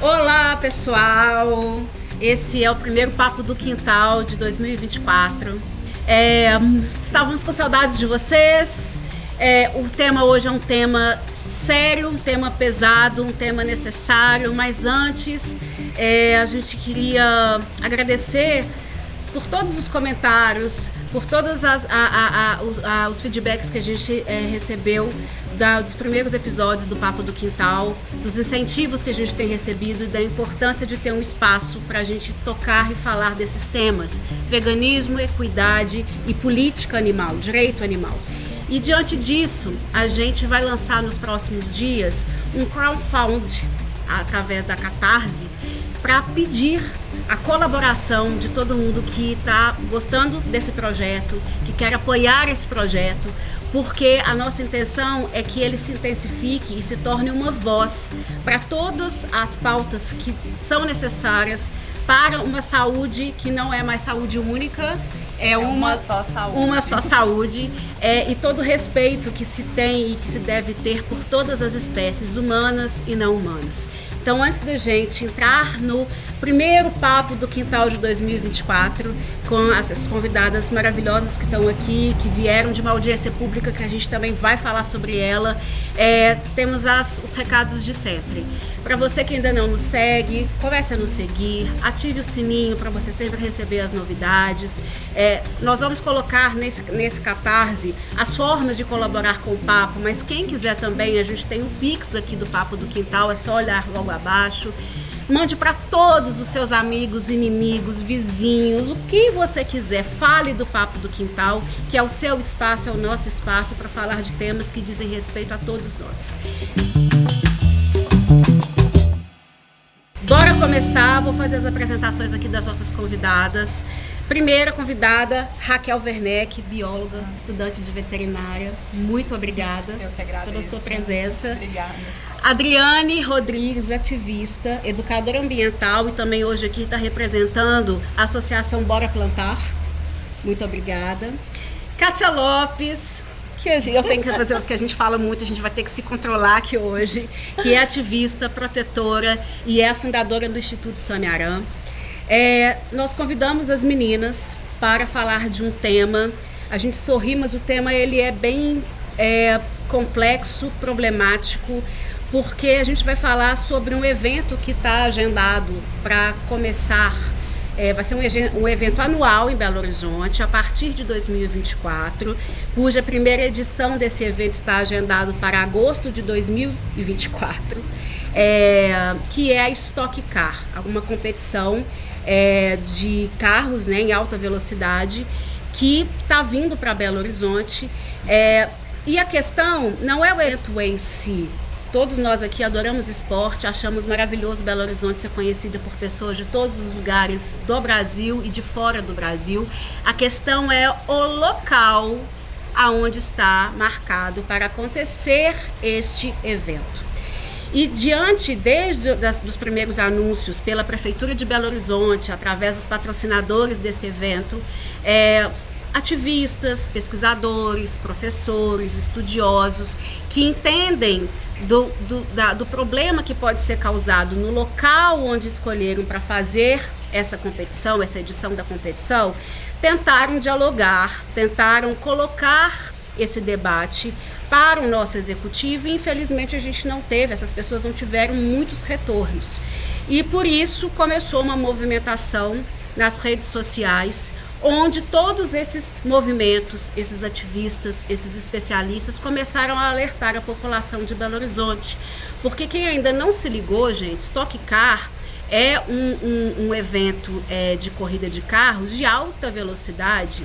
Olá, pessoal! Esse é o primeiro Papo do Quintal de 2024. Estávamos com saudades de vocês. O tema hoje é um tema sério, um tema pesado, um tema necessário, mas antes a gente queria agradecer por todos os comentários, por todos os feedbacks que a gente recebeu dos primeiros episódios do Papo do Quintal, dos incentivos que a gente tem recebido e da importância de ter um espaço para a gente tocar e falar desses temas: veganismo, equidade e política animal, direito animal. E diante disso, a gente vai lançar nos próximos dias um crowdfund através da Catarse para pedir a colaboração de todo mundo que está gostando desse projeto, que quer apoiar esse projeto, porque a nossa intenção é que ele se intensifique e se torne uma voz para todas as pautas que são necessárias para uma saúde que não é mais saúde única, é uma só saúde. Uma só saúde, e todo o respeito que se tem e que se deve ter por todas as espécies humanas e não humanas. Então, antes da gente entrar no primeiro Papo do Quintal de 2024, com essas convidadas maravilhosas que estão aqui, que vieram de uma audiência pública, que a gente também vai falar sobre ela, temos os recados de sempre. Para você que ainda não nos segue, comece a nos seguir, ative o sininho para você sempre receber as novidades. Nós vamos colocar nesse Catarse as formas de colaborar com o Papo, mas quem quiser também, a gente tem o Pix aqui do Papo do Quintal, é só olhar logo abaixo. Mande para todos os seus amigos, inimigos, vizinhos, o que você quiser. Fale do Papo do Quintal, que é o seu espaço, é o nosso espaço para falar de temas que dizem respeito a todos nós. Bora começar, vou fazer as apresentações aqui das nossas convidadas. Primeira convidada, Raquel Werneck, bióloga, estudante de veterinária. Muito obrigada pela sua presença. Obrigada. Adriane Rodrigues, ativista, educadora ambiental e também hoje aqui está representando a Associação Bora Plantar. Muito obrigada. Kátia Lopes, que eu tenho que fazer porque a gente fala muito, a gente vai ter que se controlar aqui hoje, que é ativista, protetora e é a fundadora do Instituto Samearã. Nós convidamos as meninas para falar de um tema. A gente sorri, mas o tema ele é bem complexo, problemático, porque a gente vai falar sobre um evento que está agendado para começar. Vai ser um evento anual em Belo Horizonte a partir de 2024, cuja primeira edição desse evento está agendado para agosto de 2024, que é a Stock Car, uma competição de carros, em alta velocidade, que está vindo para Belo Horizonte. E a questão não é o evento em si. Todos nós aqui adoramos esporte, achamos maravilhoso Belo Horizonte ser conhecida por pessoas de todos os lugares do Brasil e de fora do Brasil. A questão é o local aonde está marcado para acontecer este evento. E desde dos primeiros anúncios pela Prefeitura de Belo Horizonte, através dos patrocinadores desse evento, ativistas, pesquisadores, professores, estudiosos que entendem do problema que pode ser causado no local onde escolheram para fazer essa competição, essa edição da competição, tentaram dialogar, tentaram colocar esse debate para o nosso executivo e infelizmente a gente não teve, essas pessoas não tiveram muitos retornos. E por isso começou uma movimentação nas redes sociais, onde todos esses movimentos, esses ativistas, esses especialistas começaram a alertar a população de Belo Horizonte. Porque quem ainda não se ligou, gente, Stock Car é um evento de corrida de carros de alta velocidade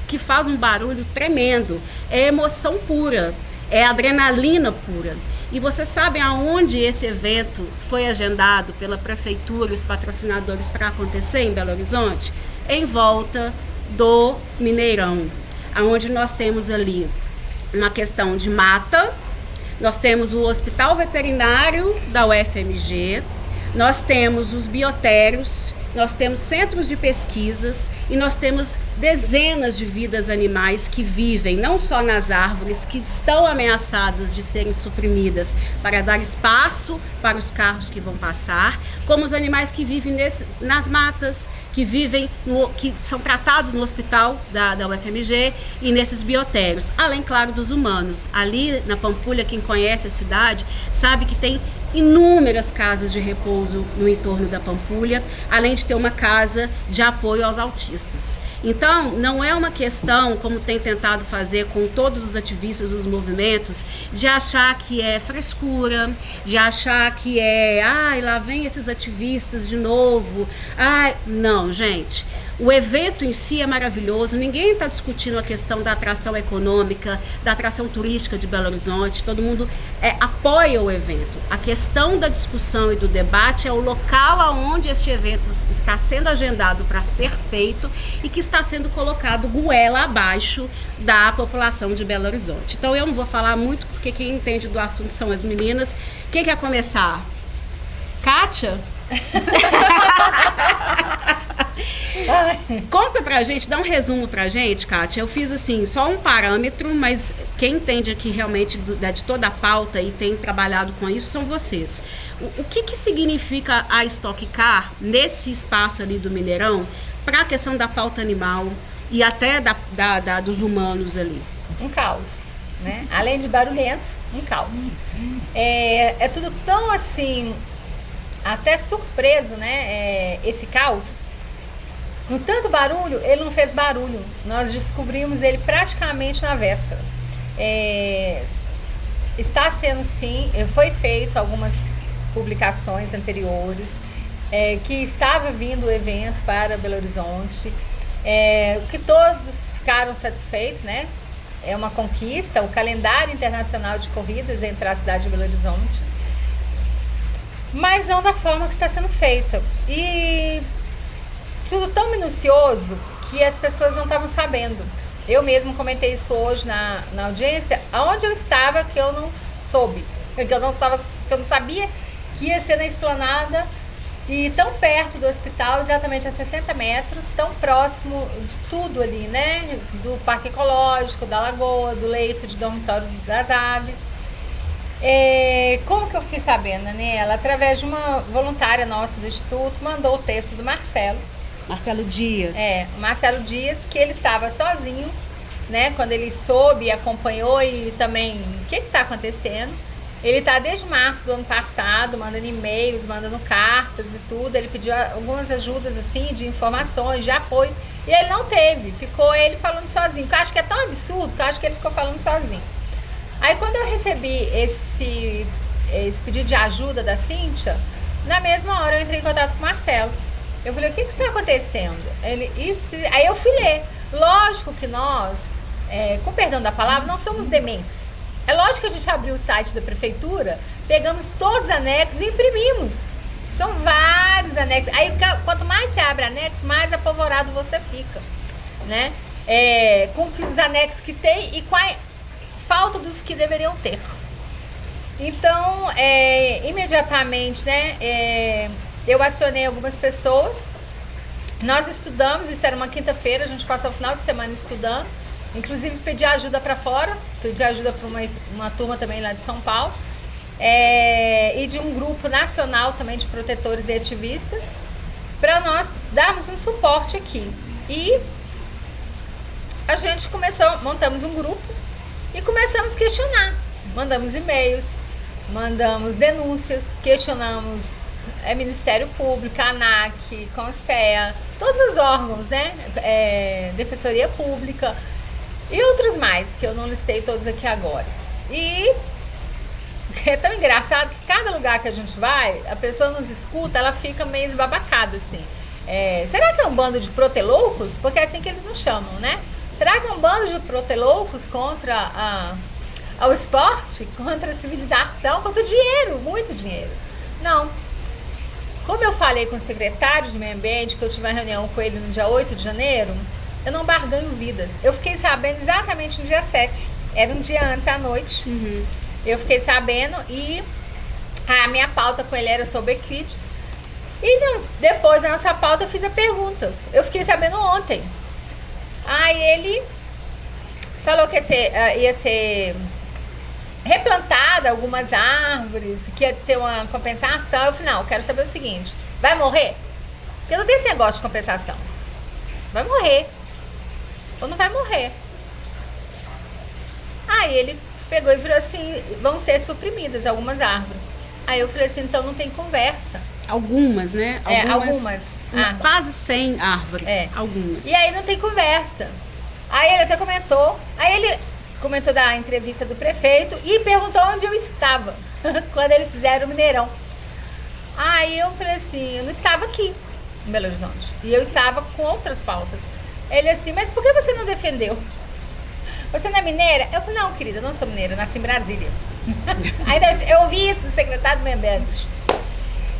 que faz um barulho tremendo, é emoção pura, é adrenalina pura. E vocês sabem aonde esse evento foi agendado pela Prefeitura e os patrocinadores para acontecer em Belo Horizonte? Em volta do Mineirão, onde nós temos ali uma questão de mata, nós temos o Hospital Veterinário da UFMG, Nós temos os biotérios, nós temos centros de pesquisas e nós temos dezenas de vidas animais que vivem não só nas árvores, que estão ameaçadas de serem suprimidas para dar espaço para os carros que vão passar, como os animais que vivem nas matas, que vivem, que são tratados no hospital da UFMG e nesses biotérios, além, claro, dos humanos. Ali na Pampulha, quem conhece a cidade sabe que tem inúmeras casas de repouso no entorno da Pampulha, além de ter uma casa de apoio aos autistas. Então, não é uma questão, como tem tentado fazer com todos os ativistas dos movimentos, de achar que é frescura, de achar que lá vem esses ativistas de novo. Não, gente. O evento em si é maravilhoso, ninguém está discutindo a questão da atração econômica, da atração turística de Belo Horizonte, todo mundo apoia o evento. A questão da discussão e do debate é o local onde este evento está sendo agendado para ser feito e que está sendo colocado goela abaixo da população de Belo Horizonte. Então eu não vou falar muito, porque quem entende do assunto são as meninas. Quem quer começar? Kátia? Conta pra gente, dá um resumo pra gente, Kátia. Eu fiz assim, só um parâmetro, mas quem entende aqui realmente de toda a pauta e tem trabalhado com isso são vocês. O que significa a Stock Car nesse espaço ali do Mineirão para a questão da pauta animal e até dos humanos ali? Um caos, né? Além de barulhento, um caos. É tudo tão assim, até surpreso, né? Esse caos. Com tanto barulho, ele não fez barulho. Nós descobrimos ele praticamente na véspera. Está sendo sim, foi feito algumas publicações anteriores, que estava vindo o evento para Belo Horizonte, que todos ficaram satisfeitos, né? É uma conquista, o calendário internacional de corridas entre a cidade de Belo Horizonte, mas não da forma que está sendo feita. E tudo tão minucioso que as pessoas não estavam sabendo. Eu mesmo comentei isso hoje na audiência, aonde eu estava que eu não soube, que eu não sabia que ia ser na esplanada e tão perto do hospital, exatamente a 60 metros, tão próximo de tudo ali, né? Do Parque Ecológico, da Lagoa, do leito de dormitório das aves. Como que eu fiquei sabendo, né? Ela, através de uma voluntária nossa do Instituto, mandou o texto do Marcelo Dias. O Marcelo Dias, que ele estava sozinho, né? Quando ele soube, acompanhou e também, o que está acontecendo? Ele está desde março do ano passado, mandando e-mails, mandando cartas e tudo. Ele pediu algumas ajudas, assim, de informações, de apoio. E ele não teve, ficou ele falando sozinho. Que eu acho que é tão absurdo, que eu acho que ele ficou falando sozinho. Aí quando eu recebi esse pedido de ajuda da Cíntia, na mesma hora eu entrei em contato com o Marcelo. Eu falei, o que está acontecendo? Aí eu fui ler. Lógico que nós, com perdão da palavra, não somos dementes. É lógico que a gente abriu o site da prefeitura, pegamos todos os anexos e imprimimos. São vários anexos. Aí quanto mais você abre anexo, mais apavorado você fica, né? Com os anexos que tem e com a falta dos que deveriam ter. Então, imediatamente, né? Eu acionei algumas pessoas, nós estudamos, isso era uma quinta-feira, a gente passou o final de semana estudando, inclusive pedi ajuda para fora, pedi ajuda para uma turma também lá de São Paulo, e de um grupo nacional também de protetores e ativistas, para nós darmos um suporte aqui. E a gente montamos um grupo e começamos a questionar, mandamos e-mails, mandamos denúncias, questionamos Ministério Público, ANAC, CONSEA, todos os órgãos, né? Defensoria Pública e outros mais, que eu não listei todos aqui agora. E é tão engraçado que cada lugar que a gente vai, a pessoa nos escuta, ela fica meio esbabacada, assim. Será que é um bando de proteloucos? Porque é assim que eles nos chamam, né? Será que é um bando de proteloucos contra ao esporte, contra a civilização, contra o dinheiro, muito dinheiro? Não. Como eu falei com o secretário de Meio Ambiente, que eu tive uma reunião com ele no dia 8 de janeiro, eu não barganho vidas. Eu fiquei sabendo exatamente no dia 7. Era um dia antes, à noite. Uhum. Eu fiquei sabendo e a minha pauta com ele era sobre equites. E depois da nossa pauta eu fiz a pergunta. Eu fiquei sabendo ontem. Aí ele falou que ia ser replantada algumas árvores, que ia ter uma compensação. Eu falei, não, eu quero saber o seguinte, vai morrer? Porque não tem esse negócio de compensação. Vai morrer. Ou não vai morrer. Aí ele pegou e virou assim, vão ser suprimidas algumas árvores. Aí eu falei assim, então não tem conversa. Algumas, né? Algumas. Quase 100 árvores. Algumas. E aí não tem conversa. Aí ele até comentou. Aí ele comentou da entrevista do prefeito e perguntou onde eu estava quando eles fizeram o Mineirão. Aí eu falei assim, eu não estava aqui em Belo Horizonte. E eu estava com outras pautas. Ele assim, mas por que você não defendeu? Você não é mineira? Eu falei, não, querida, eu não sou mineira, eu nasci em Brasília. Aí eu ouvi isso do secretário do meio ambiente.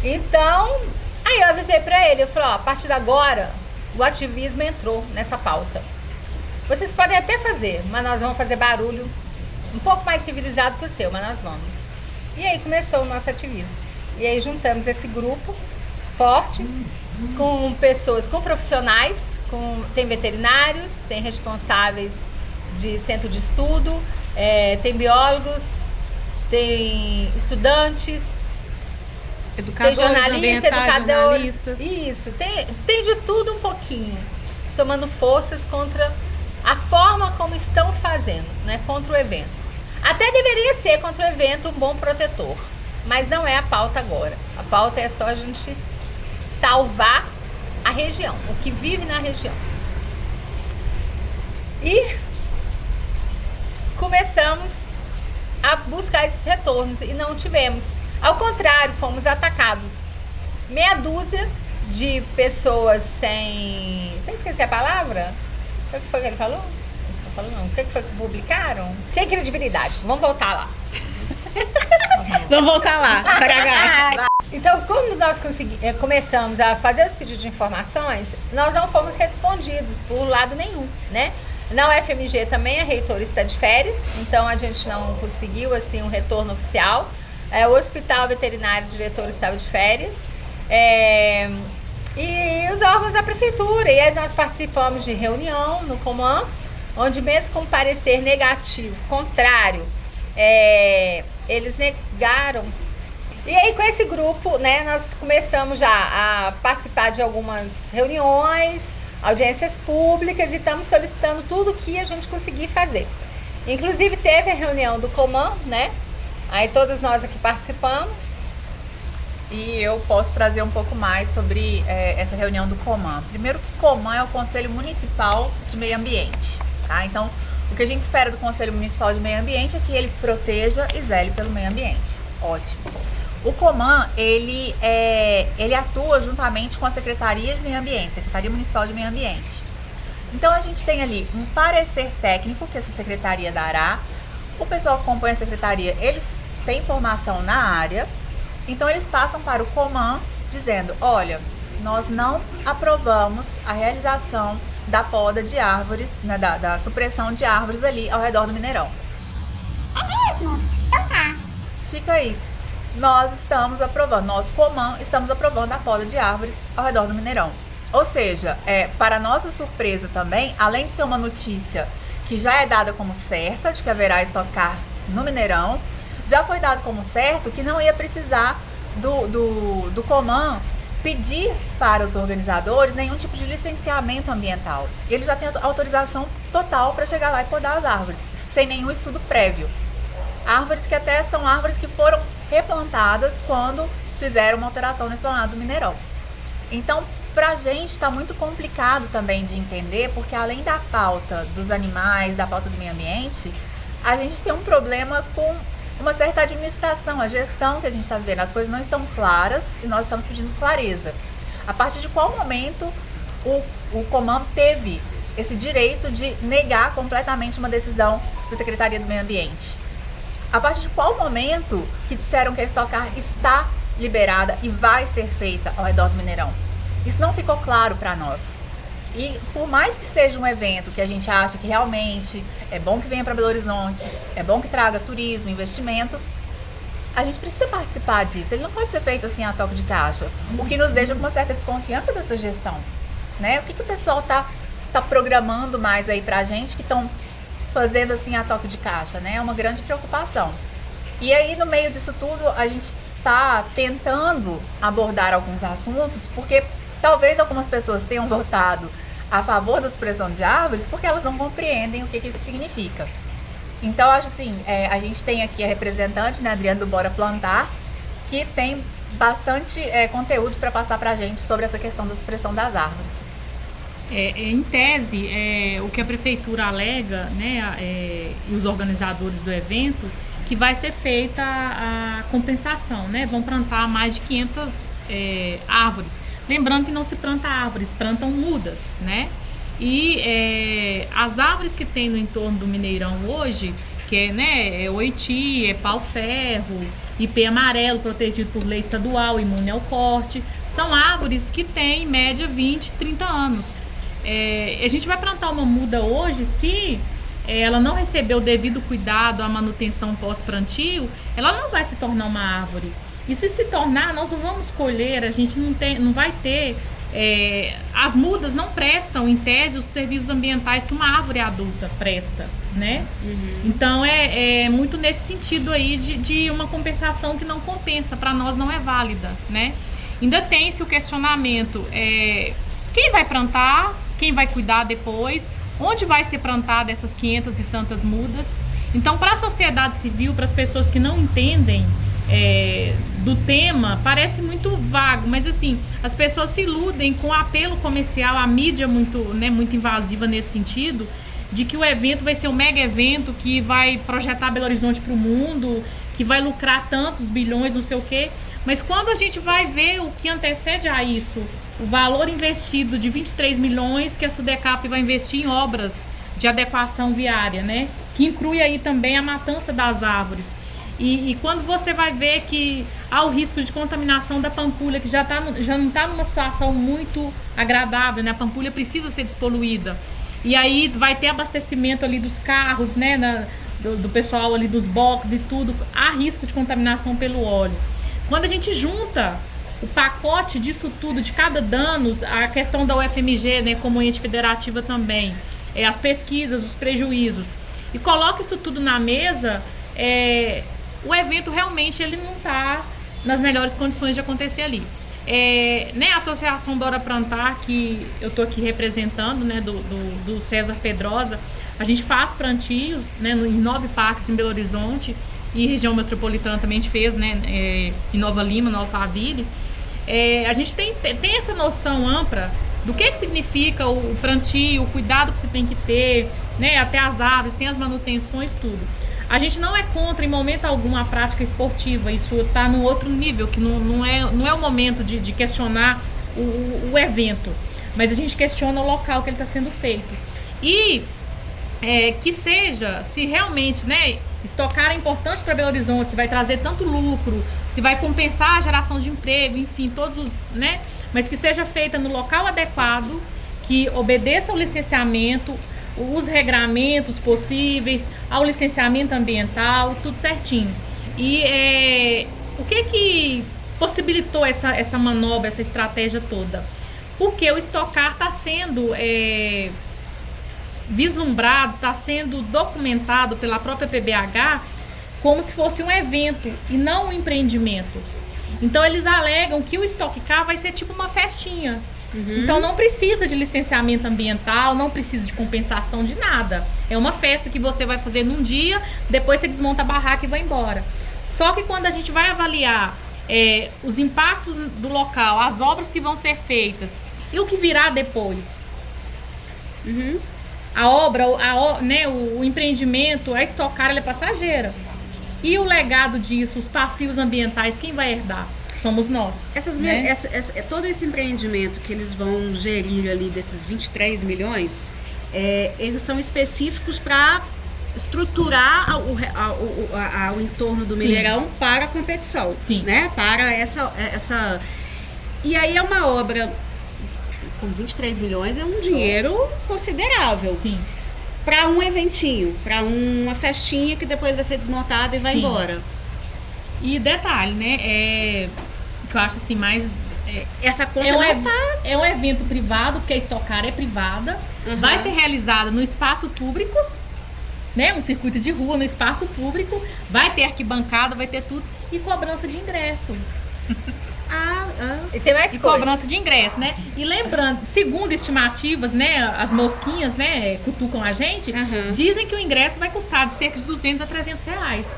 Então, aí eu avisei pra ele, eu falei, ó, a partir de agora, o ativismo entrou nessa pauta. Vocês podem até fazer, mas nós vamos fazer barulho um pouco mais civilizado que o seu, mas nós vamos. E aí começou o nosso ativismo. E aí juntamos esse grupo forte, com pessoas, com profissionais, tem veterinários, tem responsáveis de centro de estudo, tem biólogos, tem estudantes, educadores, tem jornalistas, educadores, jornalistas. Isso, tem de tudo um pouquinho, somando forças contra a forma como estão fazendo, né, contra o evento. Até deveria ser contra o evento um bom protetor, mas não é a pauta agora. A pauta é só a gente salvar a região, o que vive na região. E começamos a buscar esses retornos e não tivemos. Ao contrário, fomos atacados. Meia dúzia de pessoas sem... Tem que esquecer a palavra? O que foi que ele falou? Não falou não. O que foi que publicaram? Sem credibilidade. Vamos voltar lá. Vamos voltar lá. Então, quando nós começamos a fazer os pedidos de informações, nós não fomos respondidos por lado nenhum, né? Na UFMG também a reitora está de férias, então a gente não conseguiu assim um retorno oficial. O hospital veterinário diretor estava de férias. E os órgãos da prefeitura. E aí nós participamos de reunião no Coman, onde mesmo com parecer negativo, contrário, eles negaram. E aí com esse grupo, né, nós começamos já a participar de algumas reuniões, audiências públicas e estamos solicitando tudo que a gente conseguir fazer. Inclusive teve a reunião do Coman, né? Aí todos nós aqui participamos. E eu posso trazer um pouco mais sobre essa reunião do Coman. Primeiro que o Coman é o Conselho Municipal de Meio Ambiente, tá? Então, o que a gente espera do Conselho Municipal de Meio Ambiente é que ele proteja e zele pelo meio ambiente. Ótimo. O Coman, ele atua juntamente com a Secretaria de Meio Ambiente, Secretaria Municipal de Meio Ambiente. Então, a gente tem ali um parecer técnico que essa secretaria dará. O pessoal que acompanha a secretaria, eles têm formação na área, então eles passam para o Coman dizendo, olha, nós não aprovamos a realização da poda de árvores, né, da supressão de árvores ali ao redor do Mineirão. É mesmo? Então tá. Fica aí. Nós estamos aprovando, nós Coman estamos aprovando a poda de árvores ao redor do Mineirão. Ou seja, para nossa surpresa também, além de ser uma notícia que já é dada como certa, de que haverá estocar no Mineirão, já foi dado como certo que não ia precisar do Coman pedir para os organizadores nenhum tipo de licenciamento ambiental. Ele já tem autorização total para chegar lá e podar as árvores, sem nenhum estudo prévio. Árvores que até são árvores que foram replantadas quando fizeram uma alteração no esplanado do Mineirão. Então, pra gente está muito complicado também de entender, porque além da pauta dos animais, da pauta do meio ambiente, a gente tem um problema com uma certa administração, a gestão que a gente está vivendo. As coisas não estão claras e nós estamos pedindo clareza. A partir de qual momento o Coman teve esse direito de negar completamente uma decisão da Secretaria do Meio Ambiente? A partir de qual momento que disseram que a estocar está liberada e vai ser feita ao redor do Mineirão? Isso não ficou claro para nós. E por mais que seja um evento que a gente acha que realmente é bom que venha para Belo Horizonte, é bom que traga turismo, investimento, a gente precisa participar disso. Ele não pode ser feito assim a toque de caixa. O que nos deixa com uma certa desconfiança dessa gestão, né? O que o pessoal tá programando mais aí pra gente que estão fazendo assim a toque de caixa, né? É uma grande preocupação. E aí, no meio disso tudo, a gente tá tentando abordar alguns assuntos, porque talvez algumas pessoas tenham votado a favor da supressão de árvores porque elas não compreendem o que isso significa. Então, acho assim, a gente tem aqui a representante, né, Adriana, do Bora Plantar, que tem bastante conteúdo para passar para a gente sobre essa questão da supressão das árvores. Em tese, o que a prefeitura alega, né, e os organizadores do evento, que vai ser feita a compensação, né? Vão plantar mais de 500 árvores. Lembrando que não se planta árvores, plantam mudas, né? E as árvores que tem no entorno do Mineirão hoje, que é oiti, é pau-ferro, ipê amarelo, protegido por lei estadual, imune ao corte, são árvores que têm em média 20, 30 anos. A gente vai plantar uma muda hoje, se ela não receber o devido cuidado, a manutenção pós-plantio, ela não vai se tornar uma árvore. E se tornar, nós não vamos colher, a gente não vai ter... as mudas não prestam, em tese, os serviços ambientais que uma árvore adulta presta, né? Uhum. Então, é muito nesse sentido aí de uma compensação que não compensa, para nós não é válida, né? Ainda tem-se o questionamento, quem vai plantar, quem vai cuidar depois, onde vai ser plantada essas 500 e tantas mudas. Então, para a sociedade civil, para as pessoas que não entendem do tema, parece muito vago, mas assim, as pessoas se iludem com o apelo comercial, a mídia muito invasiva nesse sentido, de que o evento vai ser um mega evento que vai projetar Belo Horizonte para o mundo, que vai lucrar tantos bilhões, não sei o quê. Mas quando a gente vai ver o que antecede a isso, o valor investido de 23 milhões que a Sudecap vai investir em obras de adequação viária, né? Que inclui aí também a matança das árvores. E quando você vai ver que há o risco de contaminação da Pampulha, que já não está numa situação muito agradável, né? A Pampulha precisa ser despoluída. E aí vai ter abastecimento ali dos carros, né? Do pessoal ali dos boxes e tudo. Há risco de contaminação pelo óleo. Quando a gente junta o pacote disso tudo, de cada dano, a questão da UFMG, né, como ente federativa também, as pesquisas, os prejuízos, e coloca isso tudo na mesa, o evento realmente ele não está nas melhores condições de acontecer ali. Né, a Associação Bora Plantar, que eu estou aqui representando, né, do César Pedrosa, a gente faz plantios, né, em 9 parques em Belo Horizonte, e região metropolitana também a gente fez, né, em Nova Lima, no Alphaville. A gente tem essa noção ampla do que significa o plantio, o cuidado que você tem que ter, né, até as árvores, tem as manutenções, tudo. A gente não é contra em momento algum a prática esportiva, isso está no outro nível, que não é o momento de questionar o evento, mas a gente questiona o local que ele está sendo feito. E que seja, se realmente, né, estocar é importante para Belo Horizonte, se vai trazer tanto lucro, se vai compensar a geração de emprego, enfim, todos os, né, mas que seja feita no local adequado, que obedeça ao licenciamento, os regramentos possíveis, ao licenciamento ambiental, tudo certinho. E o que possibilitou essa manobra, essa estratégia toda? Porque o estocar está sendo vislumbrado, está sendo documentado pela própria PBH como se fosse um evento e não um empreendimento. Então eles alegam que o Stock Car vai ser tipo uma festinha. Uhum. Então não precisa de licenciamento ambiental, não precisa de compensação de nada. É uma festa que você vai fazer num dia, depois você desmonta a barraca e vai embora. Só que quando a gente vai avaliar os impactos do local, as obras que vão ser feitas e o que virá depois, a obra, né, o empreendimento, a Stock Car, ela é passageira. E o legado disso, os passivos ambientais, quem vai herdar? Somos nós. Né? Todo esse empreendimento que eles vão gerir ali, desses 23 milhões, eles são específicos para estruturar o entorno do Mineirão para a competição. Sim. Né? Para essa... E aí é uma obra com 23 milhões, é um dinheiro considerável. Sim. Para um eventinho, para uma festinha que depois vai ser desmontada e vai embora. E detalhe, né? Que eu acho assim mais. Essa conta É um evento privado, porque a Stock Car é privada. Vai ser realizada no espaço público, né? Um circuito de rua no espaço público. Vai ter arquibancada, vai ter tudo. E cobrança de ingresso. E tem mais E coisa. cobrança de ingresso, né? E lembrando, segundo estimativas, né? As mosquinhas, né? Cutucam a gente. Dizem que o ingresso vai custar de cerca de 200 a 300 reais.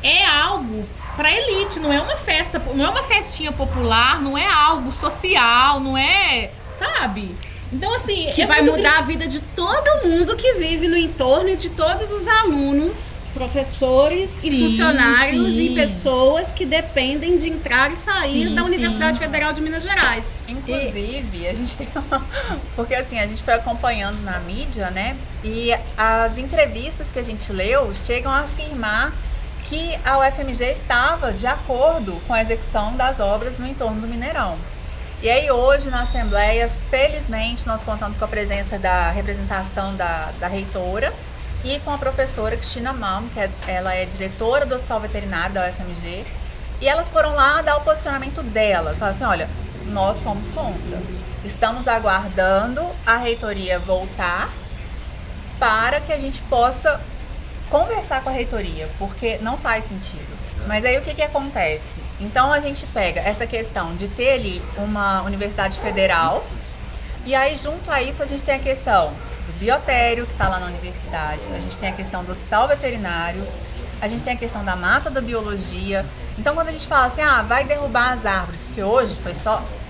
É algo pra elite, não é uma festa, não é uma festinha popular, não é algo social, não é, sabe? Então, assim... Que vai mudar a vida de todo mundo que vive no entorno e de todos os alunos, professores e funcionários e pessoas que dependem de entrar e sair da Universidade Federal de Minas Gerais. Inclusive, a gente tem porque assim, a gente foi acompanhando na mídia, né? E as entrevistas que a gente leu chegam a afirmar que a UFMG estava de acordo com a execução das obras no entorno do Mineirão. E aí hoje na Assembleia, felizmente, nós contamos com a presença da representação da reitora e com a professora Cristina Malm, ela é diretora do Hospital Veterinário da UFMG, e elas foram lá dar o posicionamento delas. Falaram assim, olha, nós somos contra. Estamos aguardando a reitoria voltar para que a gente possa conversar com a reitoria, porque não faz sentido. Mas aí o que acontece? Então a gente pega essa questão de ter ali uma universidade federal, e aí junto a isso a gente tem a questão do biotério, que está lá na universidade, a gente tem a questão do hospital veterinário, a gente tem a questão da mata da biologia. Então quando a gente fala assim, vai derrubar as árvores, porque hoje foi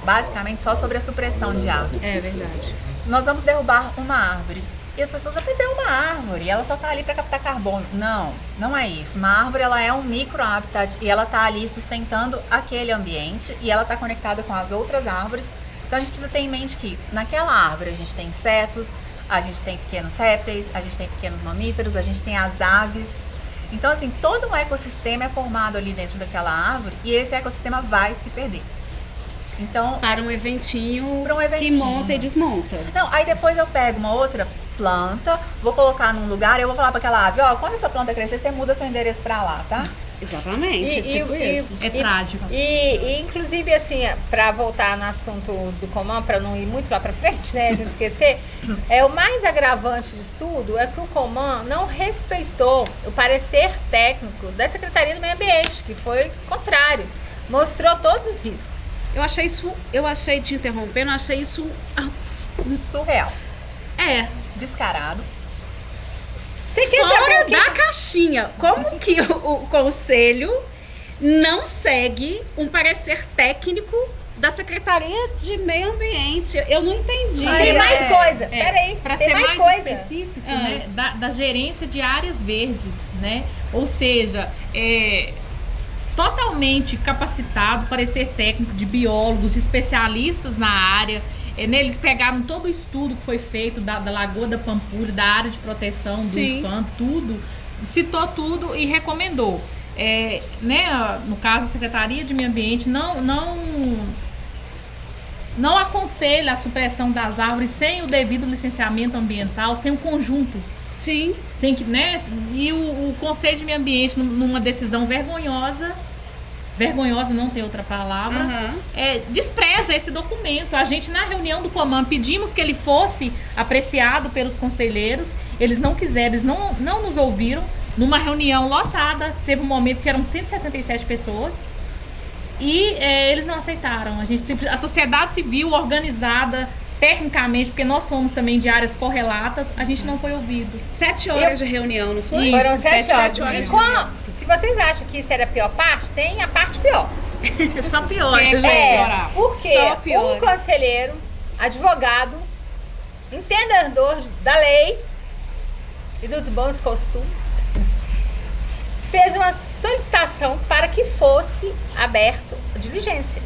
basicamente só sobre a supressão de árvores. É verdade. Nós vamos derrubar uma árvore. E as pessoas, mas é uma árvore, ela só está ali para captar carbono. Não, não é isso. Uma árvore, ela é um micro-habitat e ela está ali sustentando aquele ambiente e ela está conectada com as outras árvores. Então a gente precisa ter em mente que naquela árvore a gente tem insetos, a gente tem pequenos répteis, a gente tem pequenos mamíferos, a gente tem as aves. Então assim, todo um ecossistema é formado ali dentro daquela árvore e esse ecossistema vai se perder. Então, para um eventinho, que que monta e desmonta. Não, aí depois eu pego uma outra planta, vou colocar num lugar e eu vou falar para aquela ave, quando essa planta crescer, você muda seu endereço para lá, tá? Exatamente, isso. É trágico. E inclusive, assim, para voltar no assunto do Coman, para não ir muito lá para frente, né, a gente esquecer, o mais agravante disso tudo é que o Coman não respeitou o parecer técnico da Secretaria do Meio Ambiente, que foi contrário, mostrou todos os riscos. Eu achei, te interrompendo, achei isso surreal. Descarado. Você quer Fora saber da caixinha. Como que o conselho não segue um parecer técnico da Secretaria de Meio Ambiente? Eu não entendi. Tem mais coisa. Peraí, para tem ser mais coisa. específico, né, da gerência de áreas verdes, né? Ou seja, totalmente capacitado, parecer técnico de biólogos, de especialistas na área. Eles pegaram todo o estudo que foi feito da Lagoa da Pampulha, da área de proteção do IFAM, tudo, citou tudo e recomendou. Né, no caso, a Secretaria de Meio Ambiente não aconselha a supressão das árvores sem o devido licenciamento ambiental, sem o conjunto. Sim. Sem que, né, e o Conselho de Meio Ambiente, numa decisão vergonhosa, não tem outra palavra, despreza esse documento. A gente, na reunião do Coman, pedimos que ele fosse apreciado pelos conselheiros, eles não quiseram, eles não nos ouviram. Numa reunião lotada, teve um momento que eram 167 pessoas, e eles não aceitaram. A sociedade civil organizada, tecnicamente, porque nós somos também de áreas correlatas, a gente não foi ouvido. 7 horas de reunião, não foi? Isso, Foram 7 horas. E se vocês acham que isso era a pior parte, tem a parte pior. Só pior. Porque um conselheiro, advogado, entendedor da lei e dos bons costumes, fez uma solicitação para que fosse aberto a diligência.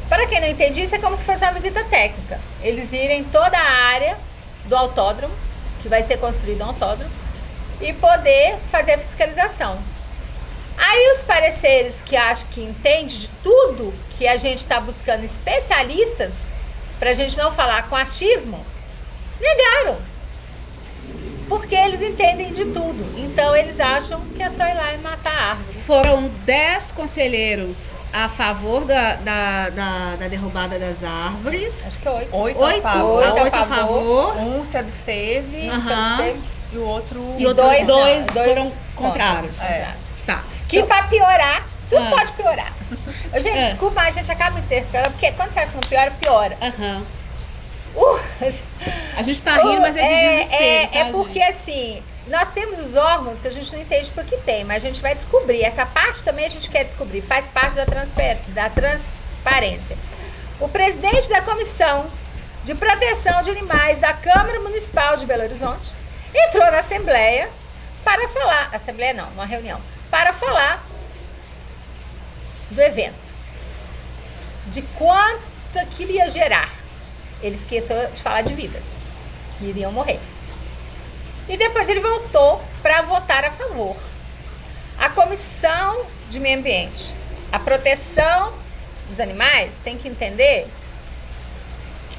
Para quem não entende, isso é como se fosse uma visita técnica. Eles irem toda a área do autódromo, que vai ser construído um autódromo, e poder fazer a fiscalização. Aí os pareceres que acham que entende de tudo, que a gente está buscando especialistas, para a gente não falar com achismo, negaram. porque eles entendem de tudo. Então eles acham que é só ir lá e matar a árvore. Foram 10 conselheiros a favor da derrubada das árvores. Acho que 8. 8 a favor, Oito a favor. um se absteve Aham. e o outro... E outros dois dois não, dois foram contrários. É. Tá. Que pra piorar, tudo Ah. pode piorar. Ô, gente, É. desculpa, mas a gente acaba intercalando, porque quando você acha que não piora, piora. Aham. Uh, A gente tá rindo, mas é de desespero, tá, é porque gente? assim, nós temos os órgãos que a gente não entende por que tem, mas a gente vai descobrir. Essa parte também a gente quer descobrir, faz parte da transparência. O presidente da Comissão de Proteção de Animais da Câmara Municipal de Belo Horizonte entrou na Assembleia para falar, Assembleia não, uma reunião, para falar do evento, de quanto que ele ia gerar. Ele esqueceu de falar de vidas que iriam morrer. E depois ele voltou para votar a favor. A Comissão de Meio Ambiente, a proteção dos animais, tem que entender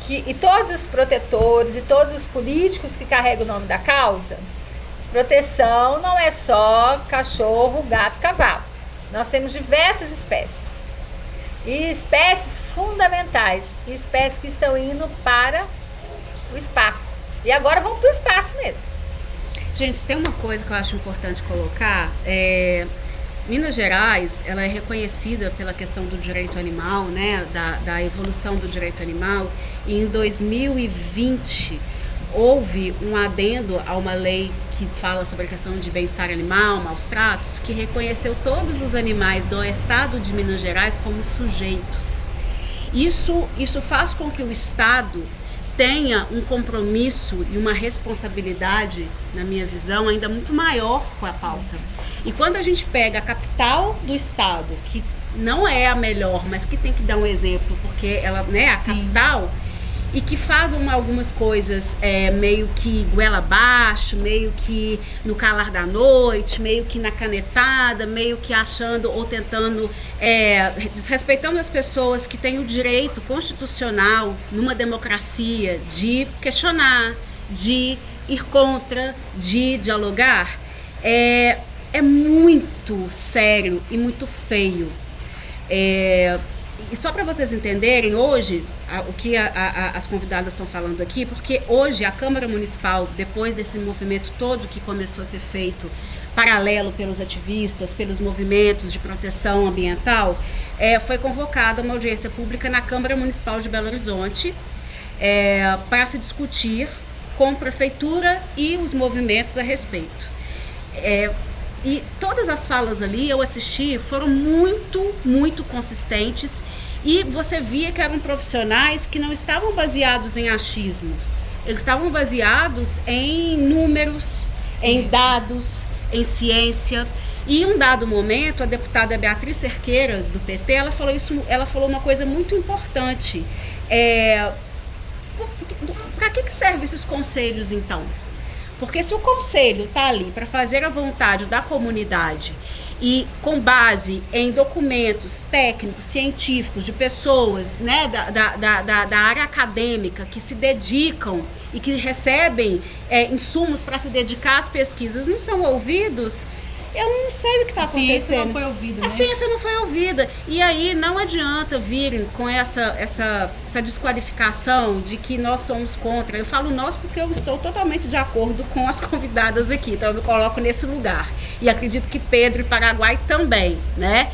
que, e todos os protetores e todos os políticos que carregam o nome da causa, proteção não é só cachorro, gato, cavalo. Nós temos diversas espécies. E espécies fundamentais, e espécies que estão indo para o espaço. E agora vão para o espaço mesmo. Gente, tem uma coisa que eu acho importante colocar. Minas Gerais, ela é reconhecida pela questão do direito animal, né? Da evolução do direito animal. E em 2020 houve um adendo a uma lei que fala sobre a questão de bem-estar animal, maus tratos, que reconheceu todos os animais do estado de Minas Gerais como sujeitos. Isso faz com que o Estado tenha um compromisso e uma responsabilidade, na minha visão, ainda muito maior com a pauta. E quando a gente pega a capital do Estado, que não é a melhor, mas que tem que dar um exemplo, porque ela, né, a Sim. capital, e que fazem algumas coisas meio que goela abaixo, meio que no calar da noite, meio que na canetada, meio que achando ou tentando, desrespeitando as pessoas que têm o direito constitucional numa democracia de questionar, de ir contra, de dialogar, é muito sério e muito feio. E só para vocês entenderem, hoje, o que as convidadas estão falando aqui, porque hoje a Câmara Municipal, depois desse movimento todo que começou a ser feito paralelo pelos ativistas, pelos movimentos de proteção ambiental, foi convocada uma audiência pública na Câmara Municipal de Belo Horizonte para se discutir com a Prefeitura e os movimentos a respeito. E todas as falas ali, eu assisti, foram muito, muito consistentes, e você via que eram profissionais que não estavam baseados em achismo, eles estavam baseados em números, em dados, em ciência. E em um dado momento, a deputada Beatriz Cerqueira, do PT, ela falou uma coisa muito importante. Para que servem esses conselhos, então? Porque se o conselho está ali para fazer a vontade da comunidade e com base em documentos técnicos, científicos, de pessoas, né, da área acadêmica que se dedicam e que recebem insumos para se dedicar às pesquisas, não são ouvidos, eu não sei o que está acontecendo. A ciência não foi ouvida, né? A ciência não foi ouvida. E aí não adianta virem com essa desqualificação de que nós somos contra. Eu falo nós porque eu estou totalmente de acordo com as convidadas aqui, então eu me coloco nesse lugar. E acredito que Pedro e Paraguai também, né?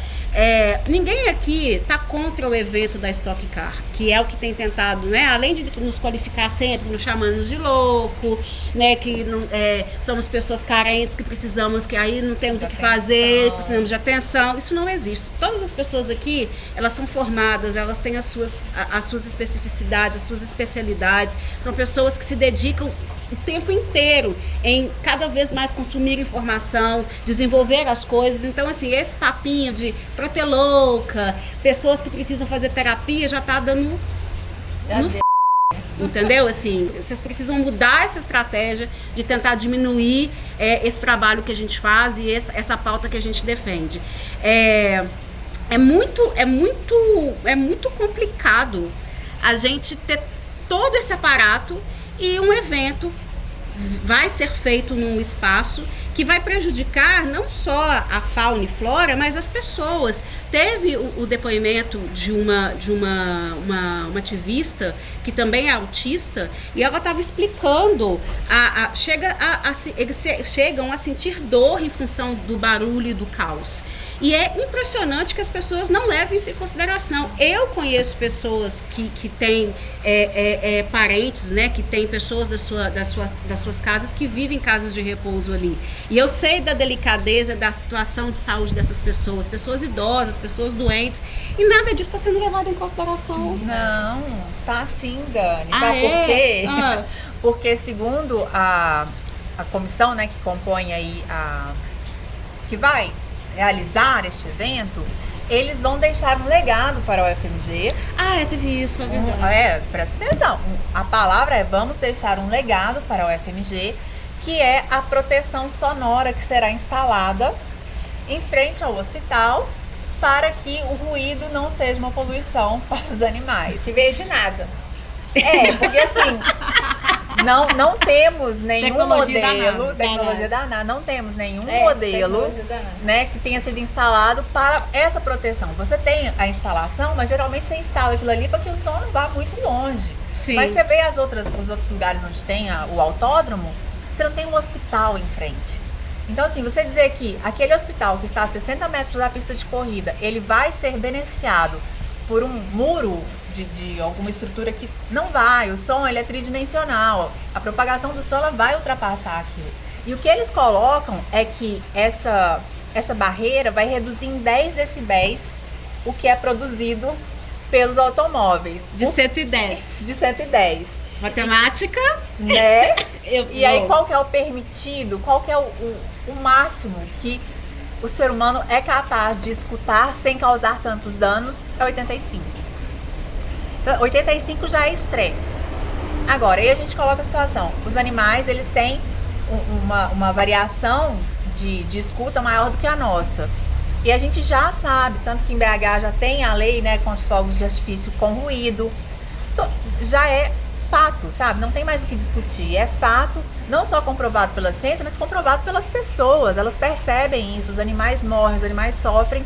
Ninguém aqui está contra o evento da Stock Car, que é o que tem tentado, né? Além de nos qualificar sempre, nos chamando de louco, né? Que não, somos pessoas carentes, que precisamos, que aí não temos o que fazer, precisamos de atenção. Isso não existe. Todas as pessoas aqui, elas são formadas, elas têm as suas especificidades, as suas especialidades. São pessoas que se dedicam o tempo inteiro em cada vez mais consumir informação, desenvolver as coisas. Então, assim, esse papinho de proter louca, pessoas que precisam fazer terapia, já tá dando entendeu? Assim, vocês precisam mudar essa estratégia de tentar diminuir esse trabalho que a gente faz e essa pauta que a gente defende. É muito complicado a gente ter todo esse aparato e um evento vai ser feito num espaço que vai prejudicar não só a fauna e flora, mas as pessoas. Teve o depoimento de uma ativista que também é autista, e ela estava explicando, eles chegam a sentir dor em função do barulho e do caos. E é impressionante que as pessoas não levem isso em consideração. Eu conheço pessoas que têm parentes, né, que têm pessoas das suas casas que vivem em casas de repouso ali. E eu sei da delicadeza da situação de saúde dessas pessoas idosas, pessoas doentes, e nada disso está sendo levado em consideração. Não, tá sim, Dani. Sabe por quê? Porque segundo a comissão, né, que compõe aí que vai realizar este evento, eles vão deixar um legado para o UFMG. Teve isso, é verdade. Presta atenção. A palavra é: vamos deixar um legado para o UFMG, que é a proteção sonora que será instalada em frente ao hospital para que o ruído não seja uma poluição para os animais. Que veio de NASA. Porque assim, não temos nenhum modelo, tecnologia da NASA, não temos nenhum modelo, né, que tenha sido instalado para essa proteção. Você tem a instalação, mas geralmente você instala aquilo ali para que o som não vá muito longe. Sim. Mas você vê os outros lugares onde tem o autódromo, você não tem um hospital em frente. Então, assim, você dizer que aquele hospital que está a 60 metros da pista de corrida, ele vai ser beneficiado por um muro de alguma estrutura que não vai, o som ele é tridimensional, a propagação do som ela vai ultrapassar aquilo. E o que eles colocam é que essa barreira vai reduzir em 10 decibéis o que é produzido pelos automóveis. De 110. De 110. Matemática. Né? E aí qual que é o permitido, qual que é o máximo que o ser humano é capaz de escutar sem causar tantos danos? É 85. 85 já é estresse. Agora, aí a gente coloca a situação. Os animais, eles têm uma variação de escuta maior do que a nossa. E a gente já sabe, tanto que em BH já tem a lei, né, contra os fogos de artifício com ruído. Então, já é fato, sabe? Não tem mais o que discutir. É fato, não só comprovado pela ciência, mas comprovado pelas pessoas. Elas percebem isso, os animais morrem, os animais sofrem.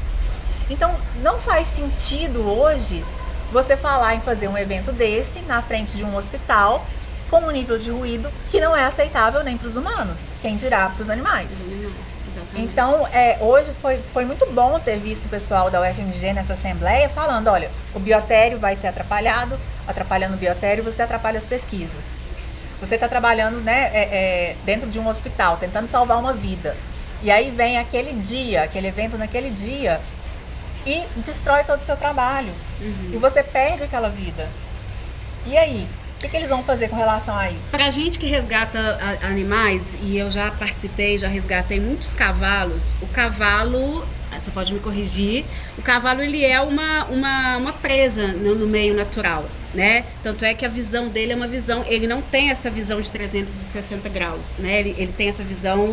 Então, não faz sentido hoje você falar em fazer um evento desse na frente de um hospital com um nível de ruído que não é aceitável nem para os humanos, quem dirá para os animais. Então, hoje foi muito bom ter visto o pessoal da UFMG nessa assembleia falando: olha, o biotério vai ser atrapalhado, atrapalhando o biotério você atrapalha as pesquisas. Você está trabalhando, né, dentro de um hospital, tentando salvar uma vida. E aí vem aquele evento naquele dia, e destrói todo o seu trabalho. E você perde aquela vida. E aí? O que eles vão fazer com relação a isso? Pra gente que resgata animais, e eu já participei, já resgatei muitos cavalos, o cavalo, você pode me corrigir, o cavalo ele é uma presa no meio natural, né? Tanto é que a visão dele é uma visão, ele não tem essa visão de 360 graus, né? Ele tem essa visão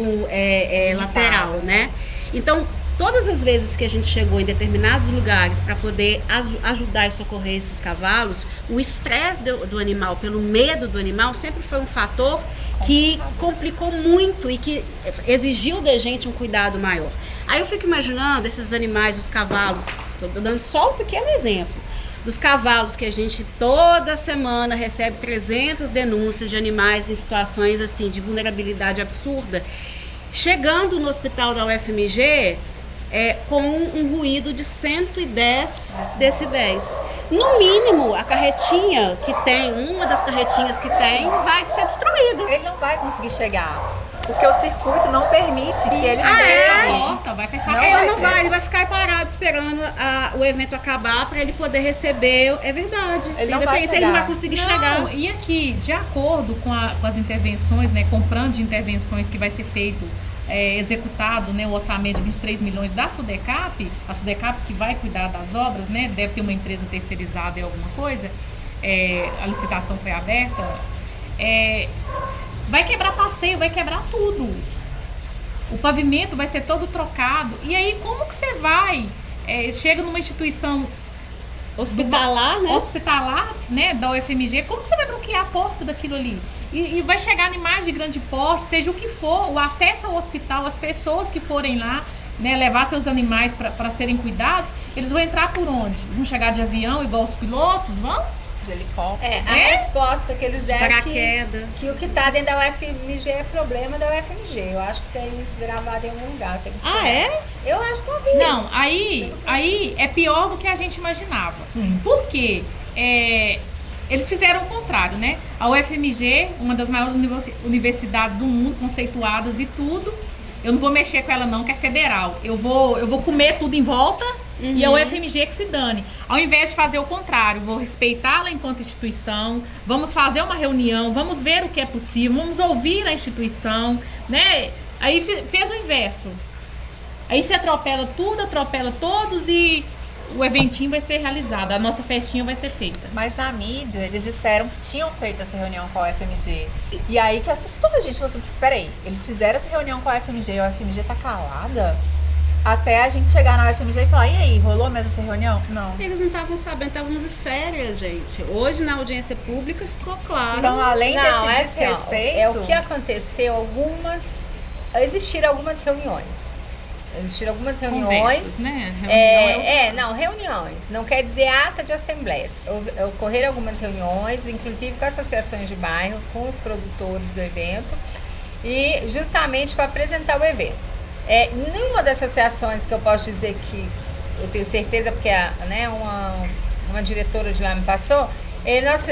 lateral, né? Então, todas as vezes que a gente chegou em determinados lugares para poder ajudar e socorrer esses cavalos, o estresse do animal, pelo medo do animal, sempre foi um fator que complicou muito e que exigiu da gente um cuidado maior. Aí eu fico imaginando esses animais, os cavalos, estou dando só um pequeno exemplo, dos cavalos que a gente toda semana recebe 300 denúncias de animais em situações assim de vulnerabilidade absurda, chegando no hospital da UFMG, com um ruído de 110 decibéis. No mínimo, a carretinha que tem, uma das carretinhas que tem, vai ser destruída. Ele não vai conseguir chegar, porque o circuito não permite que ele chegue. Vai fechar a porta. Ele vai ficar parado esperando o evento acabar para ele poder receber. É verdade. Ele não vai chegar. Ele não vai conseguir chegar. E aqui, de acordo com as intervenções, né, com o plano de intervenções que vai ser feito, executado, né, o orçamento de 23 milhões da SUDECAP, a SUDECAP que vai cuidar das obras, né, deve ter uma empresa terceirizada em alguma coisa, a licitação foi aberta, vai quebrar passeio, vai quebrar tudo. O pavimento vai ser todo trocado. E aí, como que você vai? Chega numa instituição hospitalar, né, da UFMG, como que você vai bloquear a porta daquilo ali? E vai chegar animais de grande porte, seja o que for, o acesso ao hospital, as pessoas que forem lá, né, levar seus animais para serem cuidados, eles vão entrar por onde? Vão chegar de avião igual os pilotos? Vão? De helicóptero. A resposta que eles deram é Paraquedas. que o que está dentro da UFMG é problema da UFMG. Eu acho que tem isso gravado em algum lugar. Tem que Ah, é? Eu acho que eu vi Não, isso. aí é pior do que a gente imaginava. Por quê? Eles fizeram o contrário, né? A UFMG, uma das maiores universidades do mundo, conceituadas e tudo, eu não vou mexer com ela não, que é federal. Eu vou comer tudo em volta e a UFMG que se dane. Ao invés de fazer o contrário, vou respeitá-la enquanto instituição, vamos fazer uma reunião, vamos ver o que é possível, vamos ouvir a instituição, né? Aí fez o inverso. Aí se atropela tudo, atropela todos e o eventinho vai ser realizado, a nossa festinha vai ser feita. Mas na mídia, eles disseram que tinham feito essa reunião com a UFMG. E aí que assustou a gente. Falou assim, peraí, eles fizeram essa reunião com a UFMG e a UFMG tá calada? Até a gente chegar na UFMG e falar, e aí, rolou mesmo essa reunião? Não. Eles não estavam sabendo, estavam de férias, gente. Hoje, na audiência pública, ficou claro. Então, além Não, desse assim, ó, desrespeito... é o que aconteceu, existiram algumas reuniões. Existiram algumas reuniões. Conversas, né? Reunião reuniões. Não quer dizer ata de assembleias. Ocorreram algumas reuniões, inclusive com associações de bairro, com os produtores do evento, e justamente para apresentar o evento. Nenhuma das associações que eu posso dizer que eu tenho certeza, porque uma diretora de lá me passou, eles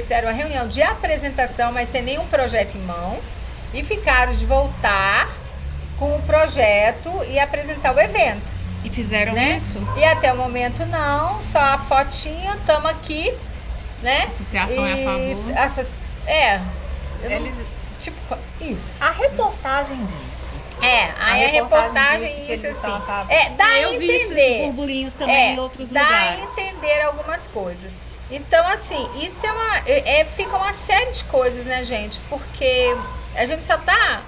fizeram uma reunião de apresentação, mas sem nenhum projeto em mãos, e ficaram de voltar com o projeto e apresentar o evento. E fizeram né? isso? E até o momento não, só a fotinha, estamos aqui, né? A associação é a favor. Tipo, isso. A reportagem disse. Aí a reportagem disse que isso eles assim. estavam a favor. Dá a Eu vi esses entender. burburinhos também em outros dá lugares. a entender algumas coisas. Então, assim, isso fica uma série de coisas, né, gente? Porque a gente só tá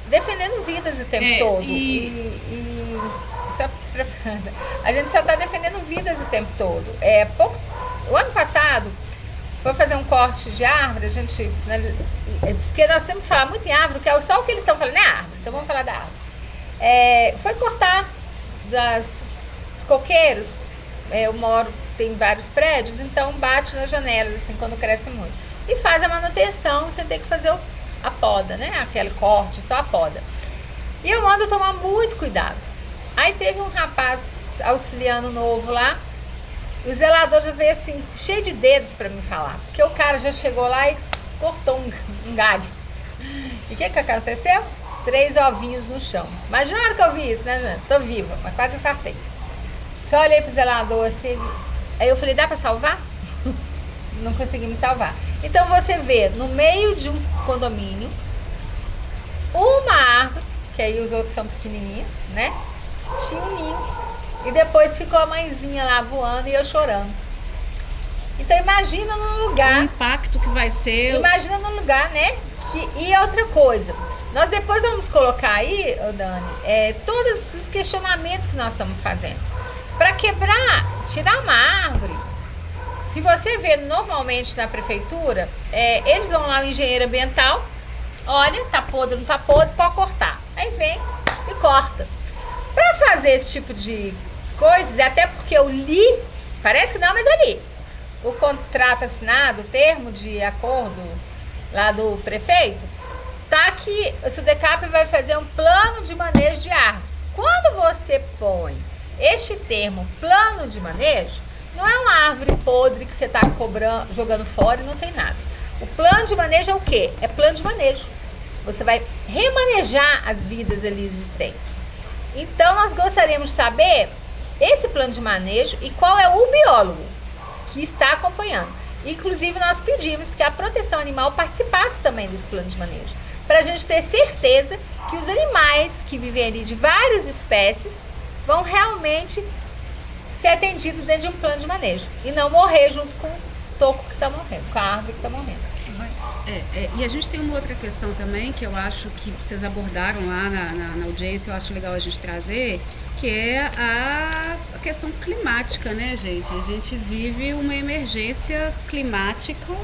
defendendo vidas o tempo todo. A gente só tá defendendo vidas o tempo todo. O ano passado, foi fazer um corte de árvore, a gente... Porque nós temos que falar muito em árvore, que é só o que eles estão falando é árvore. Então vamos falar da árvore. Foi cortar dos coqueiros. Eu moro, tem vários prédios, então bate nas janelas, assim, quando cresce muito. E faz a manutenção, você tem que fazer a poda, né? Aquele corte, só a poda. E eu mando tomar muito cuidado. Aí teve um rapaz auxiliando novo lá, o zelador já veio assim, cheio de dedos pra me falar, porque o cara já chegou lá e cortou um galho. E o que aconteceu? 3 ovinhos no chão. Imagina a hora que eu vi isso, né, gente? Tô viva, mas quase infartei. Só olhei pro zelador assim, aí eu falei, dá pra salvar? Não consegui me salvar. Então você vê, no meio de um condomínio, uma árvore, que aí os outros são pequenininhos, né? Tinha um ninho. E depois ficou a mãezinha lá voando e eu chorando. Então imagina num lugar... O impacto que vai ser... Imagina num lugar, né? E outra coisa, nós depois vamos colocar aí, Dani, todos os questionamentos que nós estamos fazendo. Para tirar uma árvore, se você vê normalmente na prefeitura, eles vão lá, o engenheiro ambiental, olha, tá podre, não tá podre, pode cortar. Aí vem e corta. Para fazer esse tipo de coisas, até porque eu li, parece que não, mas eu li. O contrato assinado, o termo de acordo lá do prefeito, tá que o SUDECAP vai fazer um plano de manejo de árvores. Quando você põe este termo, plano de manejo, não é uma árvore podre que você está jogando fora e não tem nada. O plano de manejo é o quê? É plano de manejo. Você vai remanejar as vidas ali existentes. Então, nós gostaríamos de saber esse plano de manejo e qual é o biólogo que está acompanhando. Inclusive, nós pedimos que a proteção animal participasse também desse plano de manejo, para a gente ter certeza que os animais que vivem ali de várias espécies vão realmente ser atendidos dentro de um plano de manejo e não morrer junto com o toco que está morrendo, com a árvore que está morrendo. E a gente tem uma outra questão também que eu acho que vocês abordaram lá na audiência, eu acho legal a gente trazer, que é a questão climática, né, gente? A gente vive uma emergência climática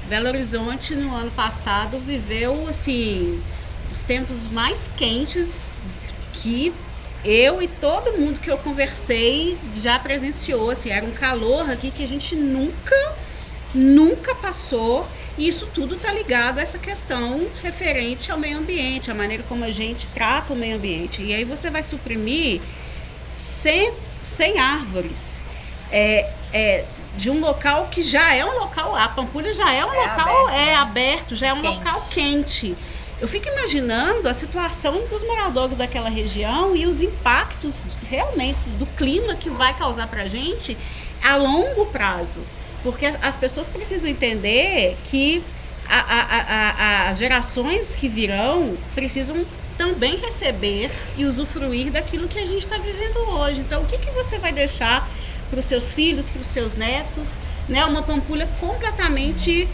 Belo Horizonte, no ano passado, viveu, assim, os tempos mais quentes que eu e todo mundo que eu conversei já presenciou. Assim, era um calor aqui que a gente nunca passou. E isso tudo está ligado a essa questão referente ao meio ambiente, a maneira como a gente trata o meio ambiente. E aí você vai suprimir 100 árvores de um local que já é um local, a Pampulha já é um local aberto, já é um local quente. Eu fico imaginando a situação dos moradores daquela região e os impactos realmente do clima que vai causar pra gente a longo prazo. Porque as pessoas precisam entender que as gerações que virão precisam também receber e usufruir daquilo que a gente está vivendo hoje. Então, o que você vai deixar para os seus filhos, para os seus netos, né? Uma Pampulha completamente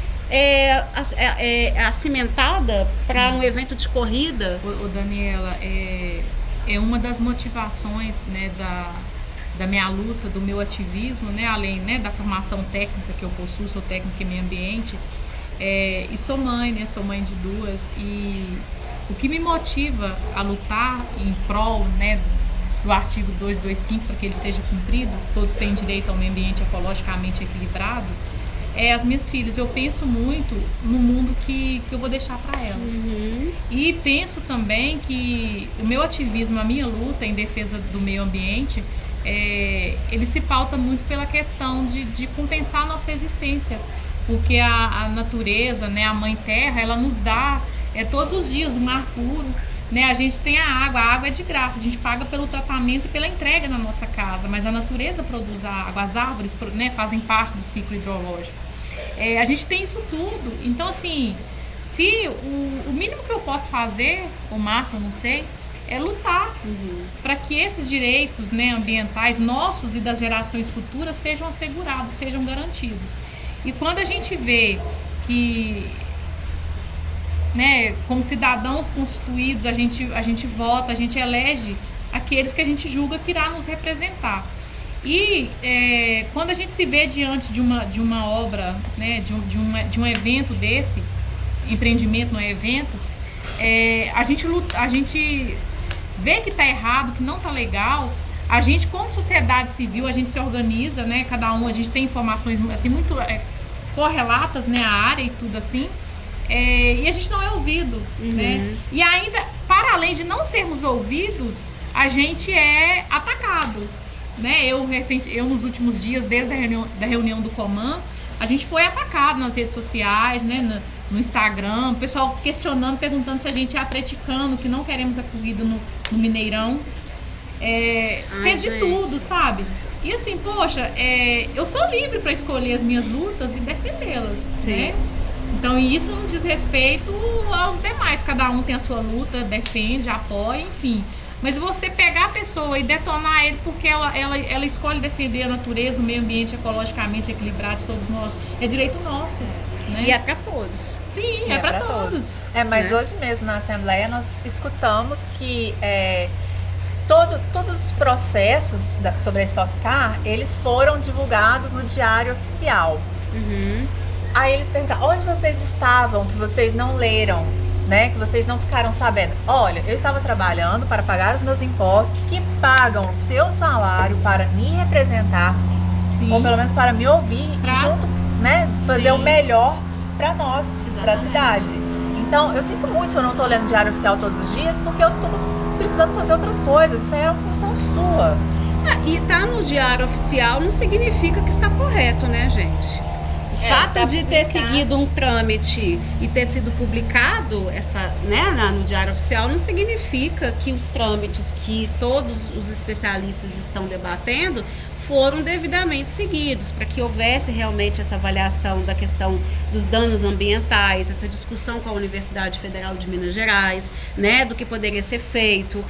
acimentada para um evento de corrida. Daniela, é uma das motivações, né, da minha luta, do meu ativismo, né, além, né, da formação técnica que eu possuo, sou técnica em meio ambiente, e sou mãe, né, sou mãe de 2, e o que me motiva a lutar em prol, né, do artigo 225, para que ele seja cumprido, todos têm direito ao meio ambiente ecologicamente equilibrado, as minhas filhas. Eu penso muito no mundo que eu vou deixar para elas. E penso também que o meu ativismo, a minha luta em defesa do meio ambiente, ele se pauta muito pela questão de compensar a nossa existência, porque a natureza, né, a mãe terra, ela nos dá todos os dias um ar puro, né? A gente tem a água é de graça, a gente paga pelo tratamento e pela entrega na nossa casa, mas a natureza produz a água, as árvores, né, fazem parte do ciclo hidrológico. A gente tem isso tudo. Então, assim, se o mínimo que eu posso fazer, o máximo, não sei, é lutar para que esses direitos, né, ambientais nossos e das gerações futuras sejam assegurados, sejam garantidos. E quando a gente vê que, né, como cidadãos constituídos, a gente vota, a gente elege aqueles que a gente julga que irá nos representar. E quando a gente se vê diante de uma obra, né, de um evento desse, empreendimento não é evento, a gente vê que está errado, que não está legal. A gente, como sociedade civil, a gente se organiza, né, cada um, a gente tem informações assim, muito correlatas, né, à área e tudo assim, e a gente não é ouvido, né? E ainda, para além de não sermos ouvidos, a gente é atacado, né? Eu nos últimos dias, desde a reunião do Coman, a gente foi atacado nas redes sociais, né, no Instagram, o pessoal questionando, perguntando se a gente é atleticano, que não queremos a corrida no Mineirão. Teve de tudo, sabe? E assim, poxa, eu sou livre para escolher as minhas lutas e defendê-las, né? Então, isso não diz respeito aos demais. Cada um tem a sua luta, defende, apoia, enfim. Mas você pegar a pessoa e detonar ele porque ela escolhe defender a natureza, o meio ambiente ecologicamente equilibrado de todos nós, é direito nosso, né? E é para todos. Sim, é para todos. Mas hoje mesmo na Assembleia nós escutamos que todos os processos sobre a Stock Car, eles foram divulgados no Diário Oficial. Aí eles perguntaram, onde vocês estavam, que vocês não leram, né? Que vocês não ficaram sabendo. Olha, eu estava trabalhando para pagar os meus impostos, que pagam o seu salário para me representar, ou pelo menos para me ouvir, junto, né? Fazer o melhor para nós, para a cidade. Então, eu sinto muito se eu não estou lendo o Diário Oficial todos os dias, porque eu estou precisando fazer outras coisas. Isso é uma função sua. E tá no Diário Oficial não significa que está correto, né, gente? O fato de ter seguido um trâmite e ter sido publicado no Diário Oficial não significa que os trâmites que todos os especialistas estão debatendo foram devidamente seguidos, para que houvesse realmente essa avaliação da questão dos danos ambientais, essa discussão com a Universidade Federal de Minas Gerais, né, do que poderia ser feito,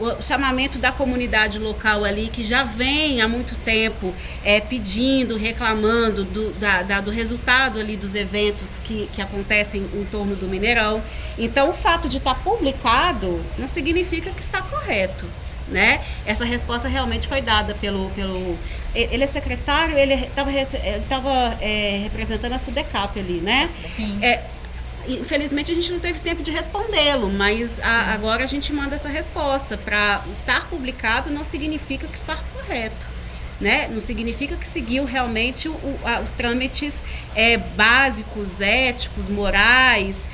o chamamento da comunidade local ali, que já vem há muito tempo pedindo, reclamando do resultado ali dos eventos que acontecem em torno do Mineirão. Então, o fato de estar publicado não significa que está correto. né? Essa resposta realmente foi dada pelo ele é secretário, ele estava representando a SUDECAP ali, né? Sim. Infelizmente a gente não teve tempo de respondê-lo, mas agora a gente manda essa resposta. Para estar publicado não significa que está correto, né? Não significa que seguiu realmente os trâmites básicos, éticos, morais,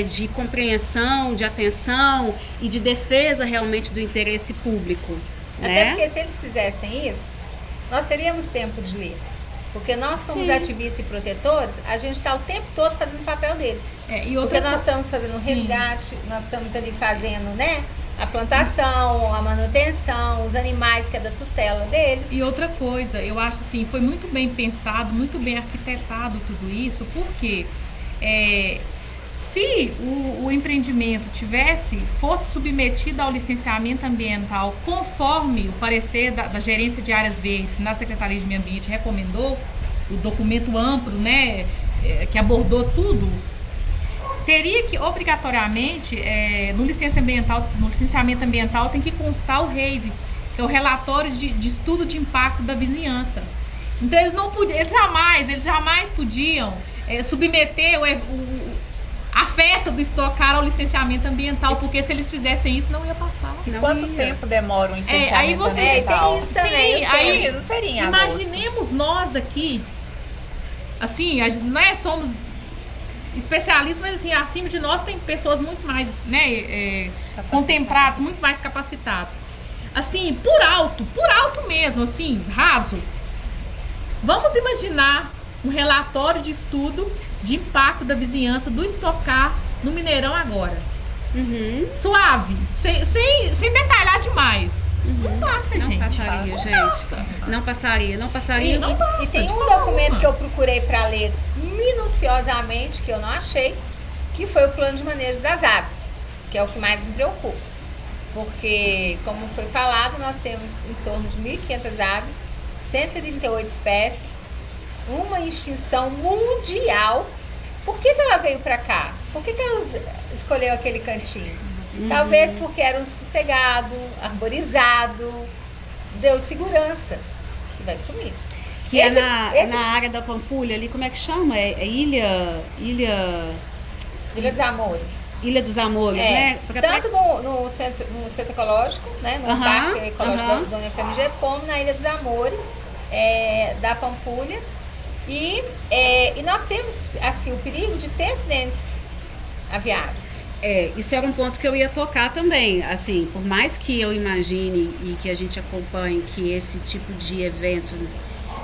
de compreensão, de atenção e de defesa realmente do interesse público. Até né? porque se eles fizessem isso, nós teríamos tempo de ler. Porque nós, como Sim. ativistas e protetores, a gente está o tempo todo fazendo o papel deles. E outra Porque nós estamos fazendo o Sim. resgate, nós estamos ali fazendo, né, a plantação, a manutenção, os animais que é da tutela deles. E outra coisa, eu acho assim, foi muito bem pensado, muito bem arquitetado tudo isso, porque se o empreendimento fosse submetido ao licenciamento ambiental conforme o parecer da Gerência de Áreas Verdes na Secretaria de Meio Ambiente recomendou, o documento amplo, né, que abordou tudo, teria que obrigatoriamente no licenciamento ambiental tem que constar o REIV, que é o relatório de estudo de impacto da vizinhança. Então eles não podiam, eles jamais podiam submeter a festa do Stock Car ao licenciamento ambiental, porque se eles fizessem isso não ia passar. Quanto tempo demora um licenciamento aí você ambiental? tem isso também. Sim, aí Não seria em imaginemos nós aqui, assim, não somos especialistas, mas assim, acima de nós tem pessoas muito mais, né, contempladas, muito mais capacitados. Assim, por alto mesmo, assim, raso. Vamos imaginar um relatório de estudo de impacto da vizinhança do Stock Car no Mineirão agora. Suave, sem detalhar demais. Não passa, Não gente. passaria, Não gente. passa. Não passaria. E tem de um forma documento alguma. que eu procurei para ler minuciosamente, que eu não achei, que foi o plano de manejo das aves, que é o que mais me preocupa. Porque, como foi falado, nós temos em torno de 1.500 aves, 138 espécies, uma extinção mundial. Por que ela veio para cá? Por que ela escolheu aquele cantinho? Talvez porque era um sossegado, arborizado, deu segurança, e vai sumir. Que na área da Pampulha ali, como é que chama? Ilha Ilha dos Amores. Ilha dos Amores, né? Tanto no centro ecológico, né, no Parque Ecológico da UniFMG, como na Ilha dos Amores, da Pampulha. E nós temos assim, o perigo de ter acidentes aviários. Isso era um ponto que eu ia tocar também. Assim, por mais que eu imagine e que a gente acompanhe que esse tipo de evento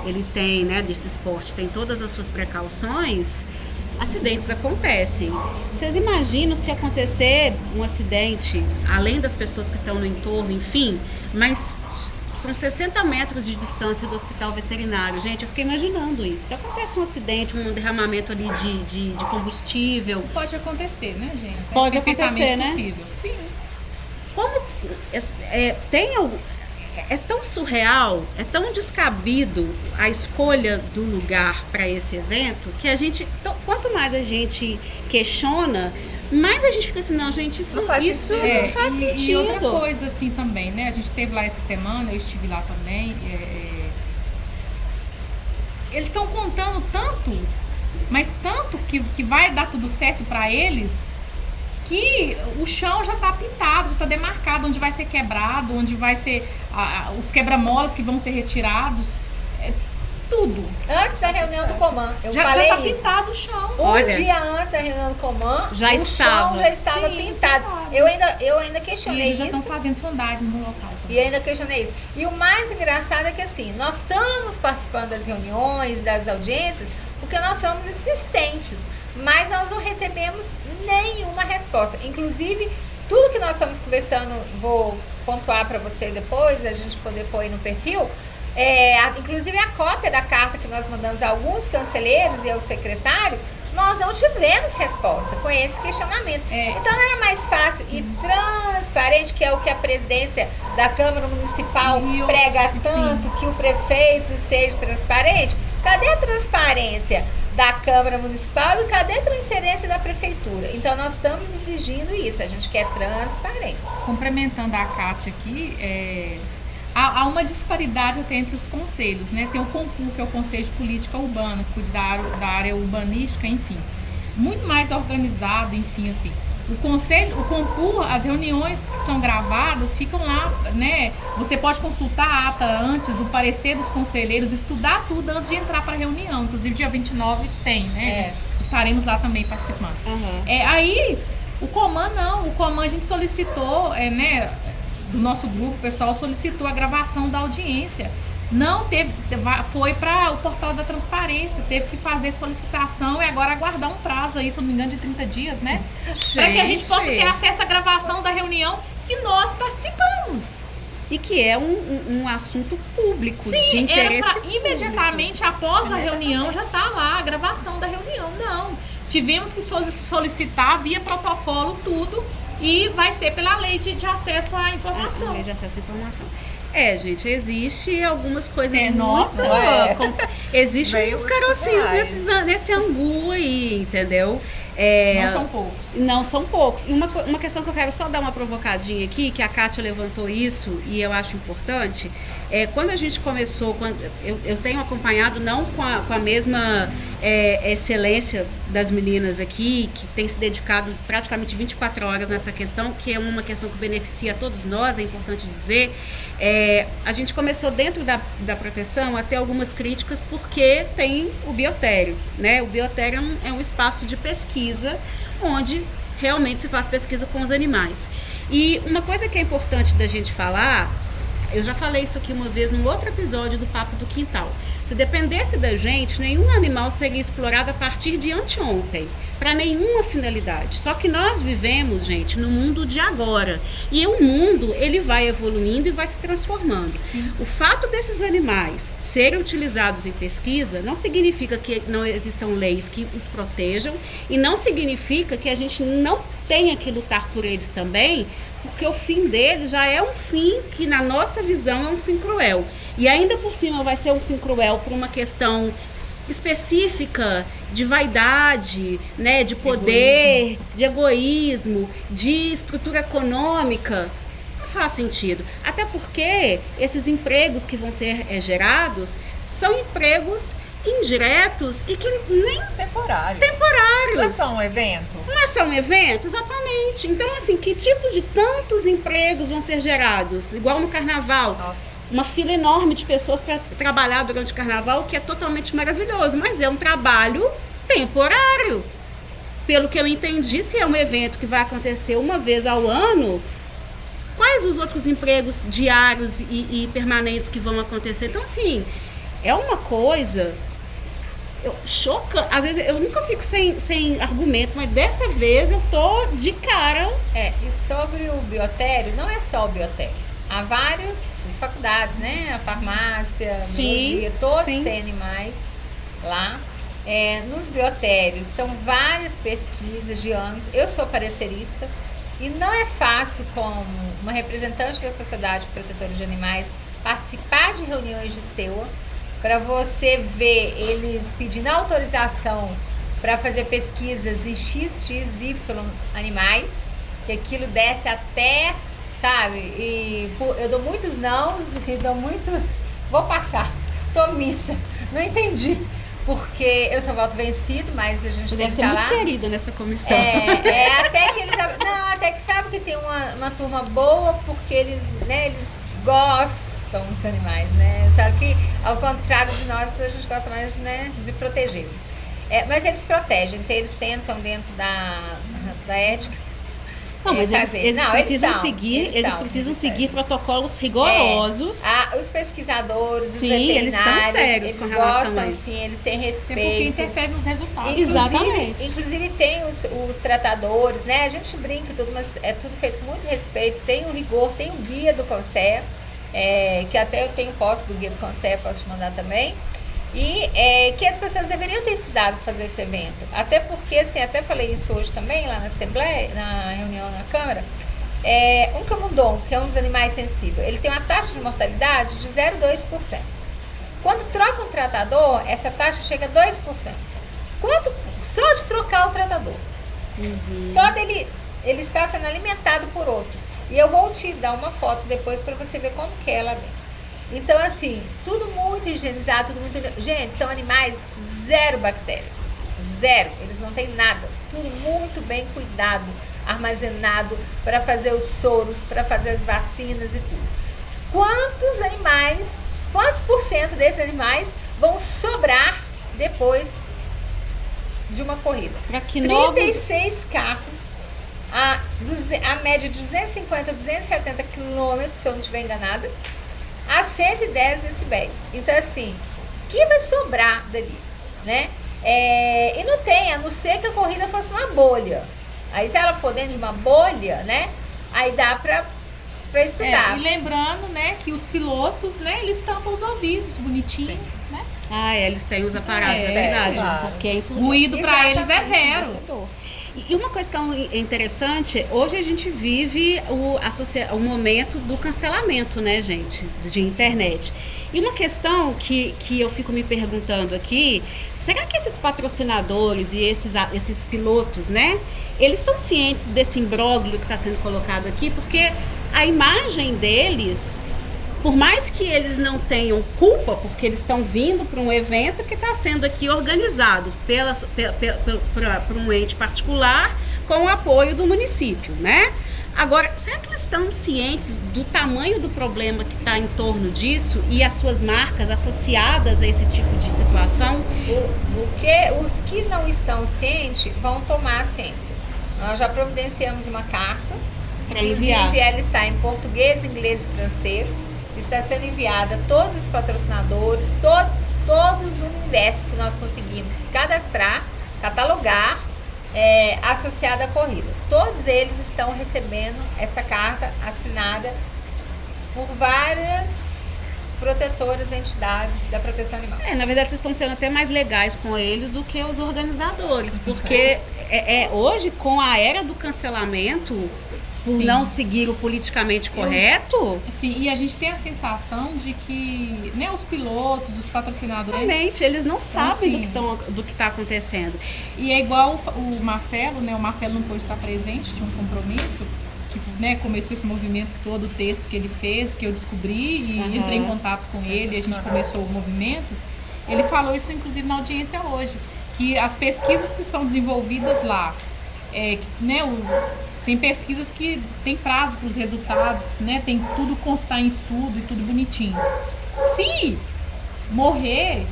ele tem, né, desse esporte, tem todas as suas precauções, acidentes acontecem. Vocês imaginam se acontecer um acidente, além das pessoas que estão no entorno, enfim, mas são 60 metros de distância do hospital veterinário. Gente, eu fiquei imaginando isso. Se acontece um acidente, um derramamento ali de combustível... Pode acontecer, né, gente? Pode É perfeitamente acontecer, né? possível. Sim. Como é tão surreal, é tão descabido a escolha do lugar para esse evento, que a gente, quanto mais a gente questiona, mais a gente fica assim, não, gente, isso não faz sentido. E outra coisa assim também, né? A gente esteve lá essa semana, eu estive lá também. Eles estão contando tanto, mas tanto que vai dar tudo certo para eles, que o chão já está pintado, já está demarcado, onde vai ser quebrado, onde vai ser os quebra-molas que vão ser retirados. Tudo. Antes da reunião do Coman, eu Já falei está isso. pintado o chão. Um dia antes da reunião do Coman, Já o estava. chão já estava Sim, pintado. claro. Eu ainda E questionei eles já estão isso. fazendo sondagem no local. E ainda questionei isso. E o mais engraçado é que assim, nós estamos participando das reuniões, das audiências, porque nós somos insistentes, mas nós não recebemos nenhuma resposta. Inclusive, tudo que nós estamos conversando, vou pontuar para você depois, a gente poder pôr aí no perfil, inclusive a cópia da carta que nós mandamos a alguns conselheiros e ao secretário, nós não tivemos resposta com esses questionamentos. Então não era mais fácil e transparente, que é o que a presidência da Câmara Municipal prega tanto, que o prefeito seja transparente? Cadê a transparência da Câmara Municipal e cadê a transferência da Prefeitura? Então nós estamos exigindo isso, a gente quer transparência. Complementando a Kátia aqui, há uma disparidade até entre os conselhos, né? Tem o CONPUR, que é o Conselho de Política Urbana, que cuida da área urbanística, enfim. Muito mais organizado, enfim, assim. O CONPUR, as reuniões que são gravadas ficam lá, né? Você pode consultar a ata antes, o parecer dos conselheiros, estudar tudo antes de entrar para a reunião. Inclusive, dia 29 tem, né? Estaremos lá também participando. Aí, o Coman não. O Coman a gente solicitou, né? Do nosso grupo, o pessoal solicitou a gravação da audiência. Não teve, foi para o portal da transparência, teve que fazer solicitação e agora aguardar um prazo aí, se eu não me engano, de 30 dias, né? Para que a gente possa ter acesso à gravação da reunião que nós participamos. E que é um assunto público, sim, de interesse era pra, imediatamente após a reunião já tá lá a gravação da reunião. Não, tivemos que solicitar via protocolo tudo e vai ser pela lei de acesso à informação. Lei de acesso à informação. Gente, existe algumas coisas existem uns carocinhos nesse angu aí, entendeu? Não são poucos. Não são poucos. E uma questão que eu quero só dar uma provocadinha aqui, que a Kátia levantou isso e eu acho importante, quando a gente começou, eu tenho acompanhado não com a mesma excelência das meninas aqui, que tem se dedicado praticamente 24 horas nessa questão, que é uma questão que beneficia a todos nós, é importante dizer. A gente começou dentro da proteção a ter algumas críticas porque tem o biotério, né? O biotério é um espaço de pesquisa onde realmente se faz pesquisa com os animais. E uma coisa que é importante da gente falar, eu já falei isso aqui uma vez num outro episódio do Papo do Quintal. Se dependesse da gente, nenhum animal seria explorado a partir de anteontem, para nenhuma finalidade. Só que nós vivemos, gente, no mundo de agora. E o mundo, ele vai evoluindo e vai se transformando. Sim. O fato desses animais serem utilizados em pesquisa não significa que não existam leis que os protejam e não significa que a gente não tenha que lutar por eles também, porque o fim deles já é um fim que, na nossa visão, é um fim cruel. E ainda por cima vai ser um fim cruel por uma questão específica de vaidade, né, de poder, de egoísmo, de estrutura econômica. Não faz sentido. Até porque esses empregos que vão ser gerados são empregos indiretos e que nem temporários. Não é só um evento? Não é só um evento? Exatamente. Então, assim, que tipos de tantos empregos vão ser gerados? Igual no carnaval. Nossa. Uma fila enorme de pessoas para trabalhar durante o carnaval, que é totalmente maravilhoso, mas é um trabalho temporário. Pelo que eu entendi, se é um evento que vai acontecer uma vez ao ano, quais os outros empregos diários e permanentes que vão acontecer? Então, assim, é uma coisa chocante. Às vezes eu nunca fico sem argumento, mas dessa vez eu tô de cara. E sobre o biotério, não é só o biotério. Há várias faculdades, né? A farmácia, a biologia, todos têm animais lá. Nos biotérios, são várias pesquisas de anos. Eu sou parecerista e não é fácil, como uma representante da Sociedade Protetora de Animais, participar de reuniões de SEUA para você ver eles pedindo autorização para fazer pesquisas em XY animais, que aquilo desce até... Sabe? E eu dou muitos nãos e dou muitos... Vou passar. Tô omissa. Não entendi. Porque eu sou voto vencido, mas a gente tem que estar lá. Deve ser muito querida nessa comissão. Até que eles... Não, até que sabe que tem uma turma boa, porque eles gostam dos animais, né? Só que, ao contrário de nós, a gente gosta mais, né, de protegê-los. Mas eles protegem, então eles tentam, dentro da ética. Não, mas eles precisam seguir protocolos rigorosos. Os pesquisadores, os veterinários, eles são sérios com relação a isso. Sim, eles têm respeito. É porque interfere nos resultados. Exatamente. Inclusive tem os tratadores, né? A gente brinca e tudo, mas é tudo feito com muito respeito. Tem o rigor, tem o guia do CONSEA, que até eu tenho posse do guia do CONSEA, posso te mandar também. E que as pessoas deveriam ter estudado para fazer esse evento. Até porque, assim, até falei isso hoje também, lá na Assembleia, na reunião na Câmara, um camundongo, que é um dos animais sensíveis, ele tem uma taxa de mortalidade de 0,2%. Quando troca um tratador, essa taxa chega a 2%. só de trocar o tratador. Só dele ele está sendo alimentado por outro. E eu vou te dar uma foto depois para você ver como que é lá dentro. Então, assim, tudo muito higienizado, tudo muito... Gente, são animais zero bactéria. Zero. Eles não têm nada. Tudo muito bem cuidado, armazenado para fazer os soros, para fazer as vacinas e tudo. Quantos por cento desses animais vão sobrar depois de uma corrida? Para que 36 carros, a média de 250, 270 quilômetros, se eu não estiver enganada, a 110 decibéis. Então, assim, o que vai sobrar dali, né? E não tem, a não ser que a corrida fosse uma bolha. Aí, se ela for dentro de uma bolha, né? Aí dá pra estudar. E lembrando, né, que os pilotos, né, eles tampam os ouvidos, bonitinho, né? Eles têm os aparatos, é verdade. Claro. Porque isso Ruído pra eles é zero. ensurdecedor. E uma questão interessante, hoje a gente vive o momento do cancelamento, né, gente, de internet. E uma questão que eu fico me perguntando aqui, será que esses patrocinadores e esses pilotos, né, eles estão cientes desse imbróglio que está sendo colocado aqui? Porque a imagem deles, por mais que eles não tenham culpa, porque eles estão vindo para um evento que está sendo aqui organizado por um ente particular com o apoio do município, né? Agora, será que eles estão cientes do tamanho do problema que está em torno disso e as suas marcas associadas a esse tipo de situação? Os que não estão cientes vão tomar ciência. Nós já providenciamos uma carta Para enviar. Inclusive, ela está em português, inglês e francês. Está sendo enviada a todos os patrocinadores, todos os universos que nós conseguimos cadastrar, catalogar, associada à corrida. Todos eles estão recebendo essa carta assinada por várias protetoras, entidades da proteção animal. Na verdade, vocês estão sendo até mais legais com eles do que os organizadores, porque hoje, com a era do cancelamento, por Sim. não seguir o politicamente correto, Sim, e a gente tem a sensação de que, né, os pilotos, os patrocinadores... realmente eles não sabem assim, do que está acontecendo. E é igual o Marcelo, né? O Marcelo não pôde estar presente, tinha um compromisso, que, né, começou esse movimento todo, o texto que ele fez, que eu descobri e entrei em contato com ele, e a gente começou o movimento. Ele falou isso, inclusive, na audiência hoje, que as pesquisas que são desenvolvidas lá, né, tem pesquisas que tem prazo para os resultados, né? Tem tudo constar em estudo e tudo bonitinho. Se morrer,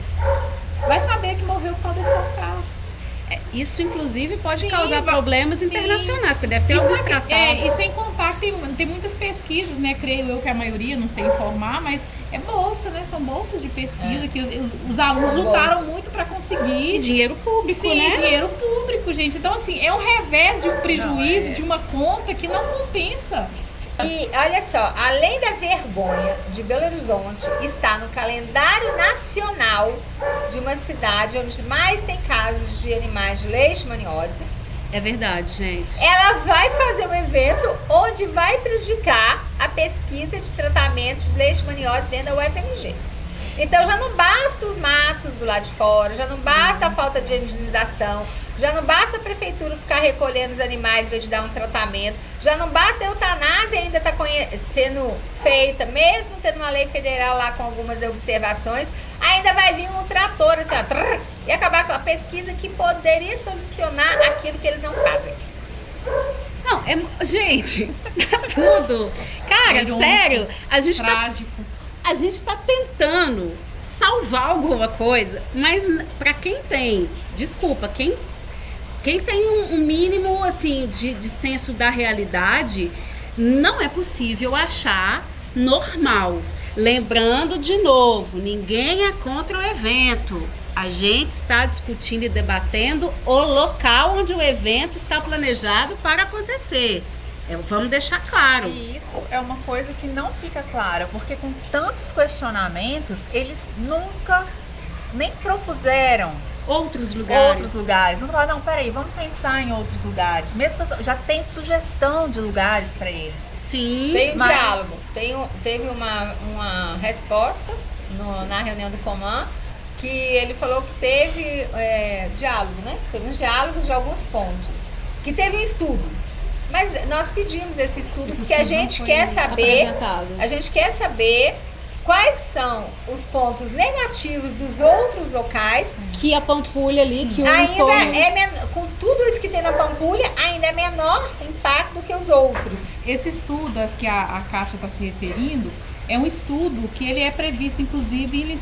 vai saber que morreu por causa desse tal carro. Isso, inclusive, pode Sim, causar problemas sim. internacionais, porque deve ter alguns tratados. E sem contar que tem muitas pesquisas, né? Creio eu que a maioria, não sei informar, mas é bolsa, né? São bolsas de pesquisa que os alunos lutaram muito para conseguir. E dinheiro público, Sim, né? dinheiro público, gente. Então, assim, é um revés de um prejuízo, de uma conta que não compensa. E olha só, além da vergonha de Belo Horizonte, está no calendário nacional de uma cidade onde mais tem casos de animais de leishmaniose. É verdade, gente. Ela vai fazer um evento onde vai prejudicar a pesquisa de tratamentos de leishmaniose dentro da UFMG. Então já não basta os matos do lado de fora, já não basta a falta de higienização, já não basta a prefeitura ficar recolhendo os animais em vez de dar um tratamento, já não basta a eutanásia ainda estar sendo feita, mesmo tendo uma lei federal lá com algumas observações, ainda vai vir um trator assim, ó, e acabar com a pesquisa que poderia solucionar aquilo que eles não fazem. Não, gente, tá tudo. Cara, Irônico, sério, a gente tá tentando salvar alguma coisa, mas para quem tem, desculpa, quem tem um mínimo assim de senso da realidade, não é possível achar normal. Lembrando de novo, ninguém é contra o evento. A gente está discutindo e debatendo o local onde o evento está planejado para acontecer. Vamos deixar claro. E isso é uma coisa que não fica clara, porque com tantos questionamentos, eles nunca nem propuseram Outros lugares. Não falaram, não, peraí, vamos pensar em outros lugares. Mesmo já tem sugestão de lugares para eles. Sim. Tem um mas- diálogo, teve uma resposta na reunião do Coman, que ele falou que teve diálogo, né? Teve uns diálogos de alguns pontos. Que teve um estudo. Mas nós pedimos esse estudo porque a gente quer saber. A gente quer saber quais são os pontos negativos dos outros locais. Que a Pampulha ali, que o Ainda entorno... com tudo isso que tem na Pampulha, ainda é menor impacto do que os outros. Esse estudo a que a Kátia está se referindo é um estudo que ele é previsto, inclusive, em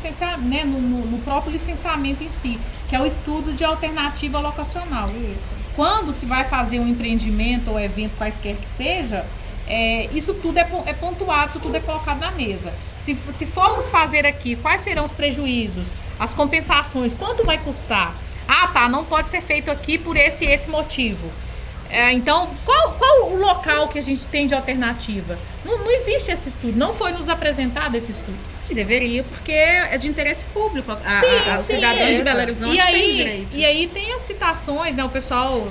né, no próprio licenciamento em si, que é o estudo de alternativa locacional. Isso. Quando se vai fazer um empreendimento ou evento quaisquer que seja, isso tudo é pontuado, isso tudo é colocado na mesa. Se formos fazer aqui, quais serão os prejuízos, as compensações, quanto vai custar? Ah, tá, não pode ser feito aqui por esse motivo. Então, qual o local que a gente tem de alternativa? Não existe esse estudo, não foi nos apresentado esse estudo. E deveria, porque é de interesse público. Os cidadãos de Belo Horizonte têm direito. E aí tem as citações, né? O pessoal,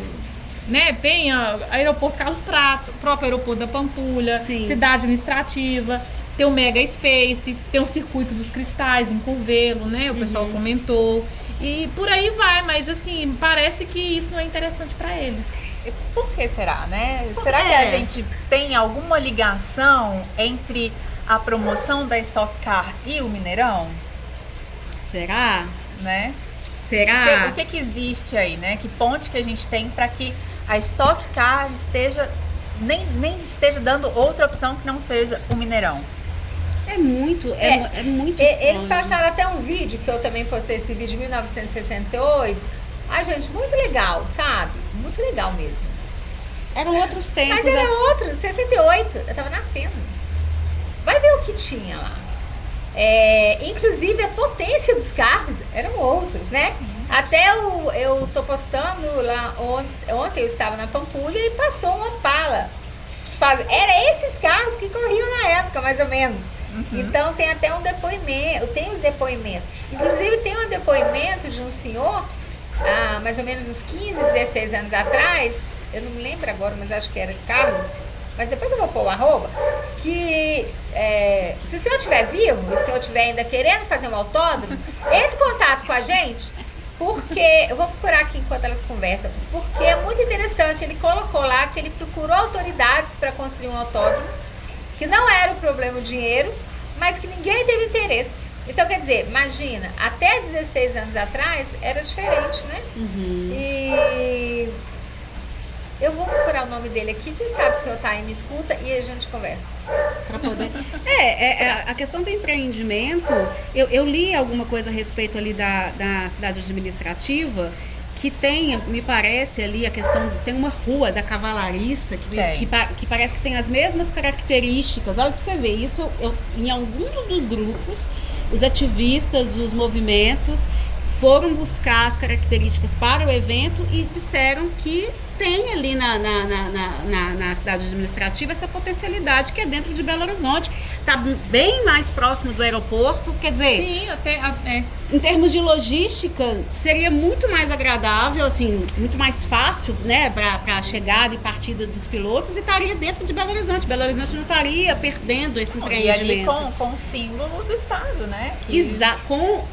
né? Tem aeroporto Carlos Prates, o próprio aeroporto da Pampulha, Sim. cidade administrativa, tem o Mega Space, tem o Circuito dos Cristais em Curvelo, né? O pessoal comentou. E por aí vai, mas assim, parece que isso não é interessante para eles. Por que será, né? Será que a gente tem alguma ligação entre a promoção da Stock Car e o Mineirão? Será? Né? Será? O que existe aí, né? Que ponte que a gente tem para que a Stock Car nem esteja dando outra opção que não seja o Mineirão? É muito estranho. Eles passaram até um vídeo, que eu também postei esse vídeo, 1968. Ai, gente, muito legal, sabe? Muito legal mesmo. Eram outros tempos. Mas era outro, 68, eu tava nascendo. Vai ver o que tinha lá. Inclusive a potência dos carros eram outros, né? Até eu tô postando lá, ontem eu estava na Pampulha e passou uma Opala. Era esses carros que corriam na época, mais ou menos. Então tem até um depoimento, tem os depoimentos. Inclusive tem um depoimento de um senhor, mais ou menos uns 15, 16 anos atrás, eu não me lembro agora, mas acho que era Carlos, mas depois eu vou pôr o arroba, que se o senhor estiver vivo, e se o senhor estiver ainda querendo fazer um autódromo, entre em contato com a gente, porque, eu vou procurar aqui enquanto elas conversam, porque é muito interessante, ele colocou lá que ele procurou autoridades para construir um autódromo, que não era o problema o dinheiro, mas que ninguém teve interesse. Então, quer dizer, imagina, até 16 anos atrás era diferente, né? E eu vou procurar o nome dele aqui, quem sabe o senhor tá aí, me escuta e a gente conversa. Pra poder... a questão do empreendimento, eu li alguma coisa a respeito ali da cidade administrativa, que tem, me parece ali, a questão, tem uma rua da cavalariça que parece que tem as mesmas características. Olha pra você ver, isso em alguns dos grupos, os ativistas, os movimentos foram buscar as características para o evento e disseram que tem ali na cidade administrativa essa potencialidade que é dentro de Belo Horizonte. Está bem mais próximo do aeroporto, quer dizer... Sim, em termos de logística, seria muito mais agradável, assim, muito mais fácil, né, para a chegada e partida dos pilotos, e estaria dentro de Belo Horizonte. Belo Horizonte não estaria perdendo esse empreendimento. E ali com o símbolo do estado, né? Com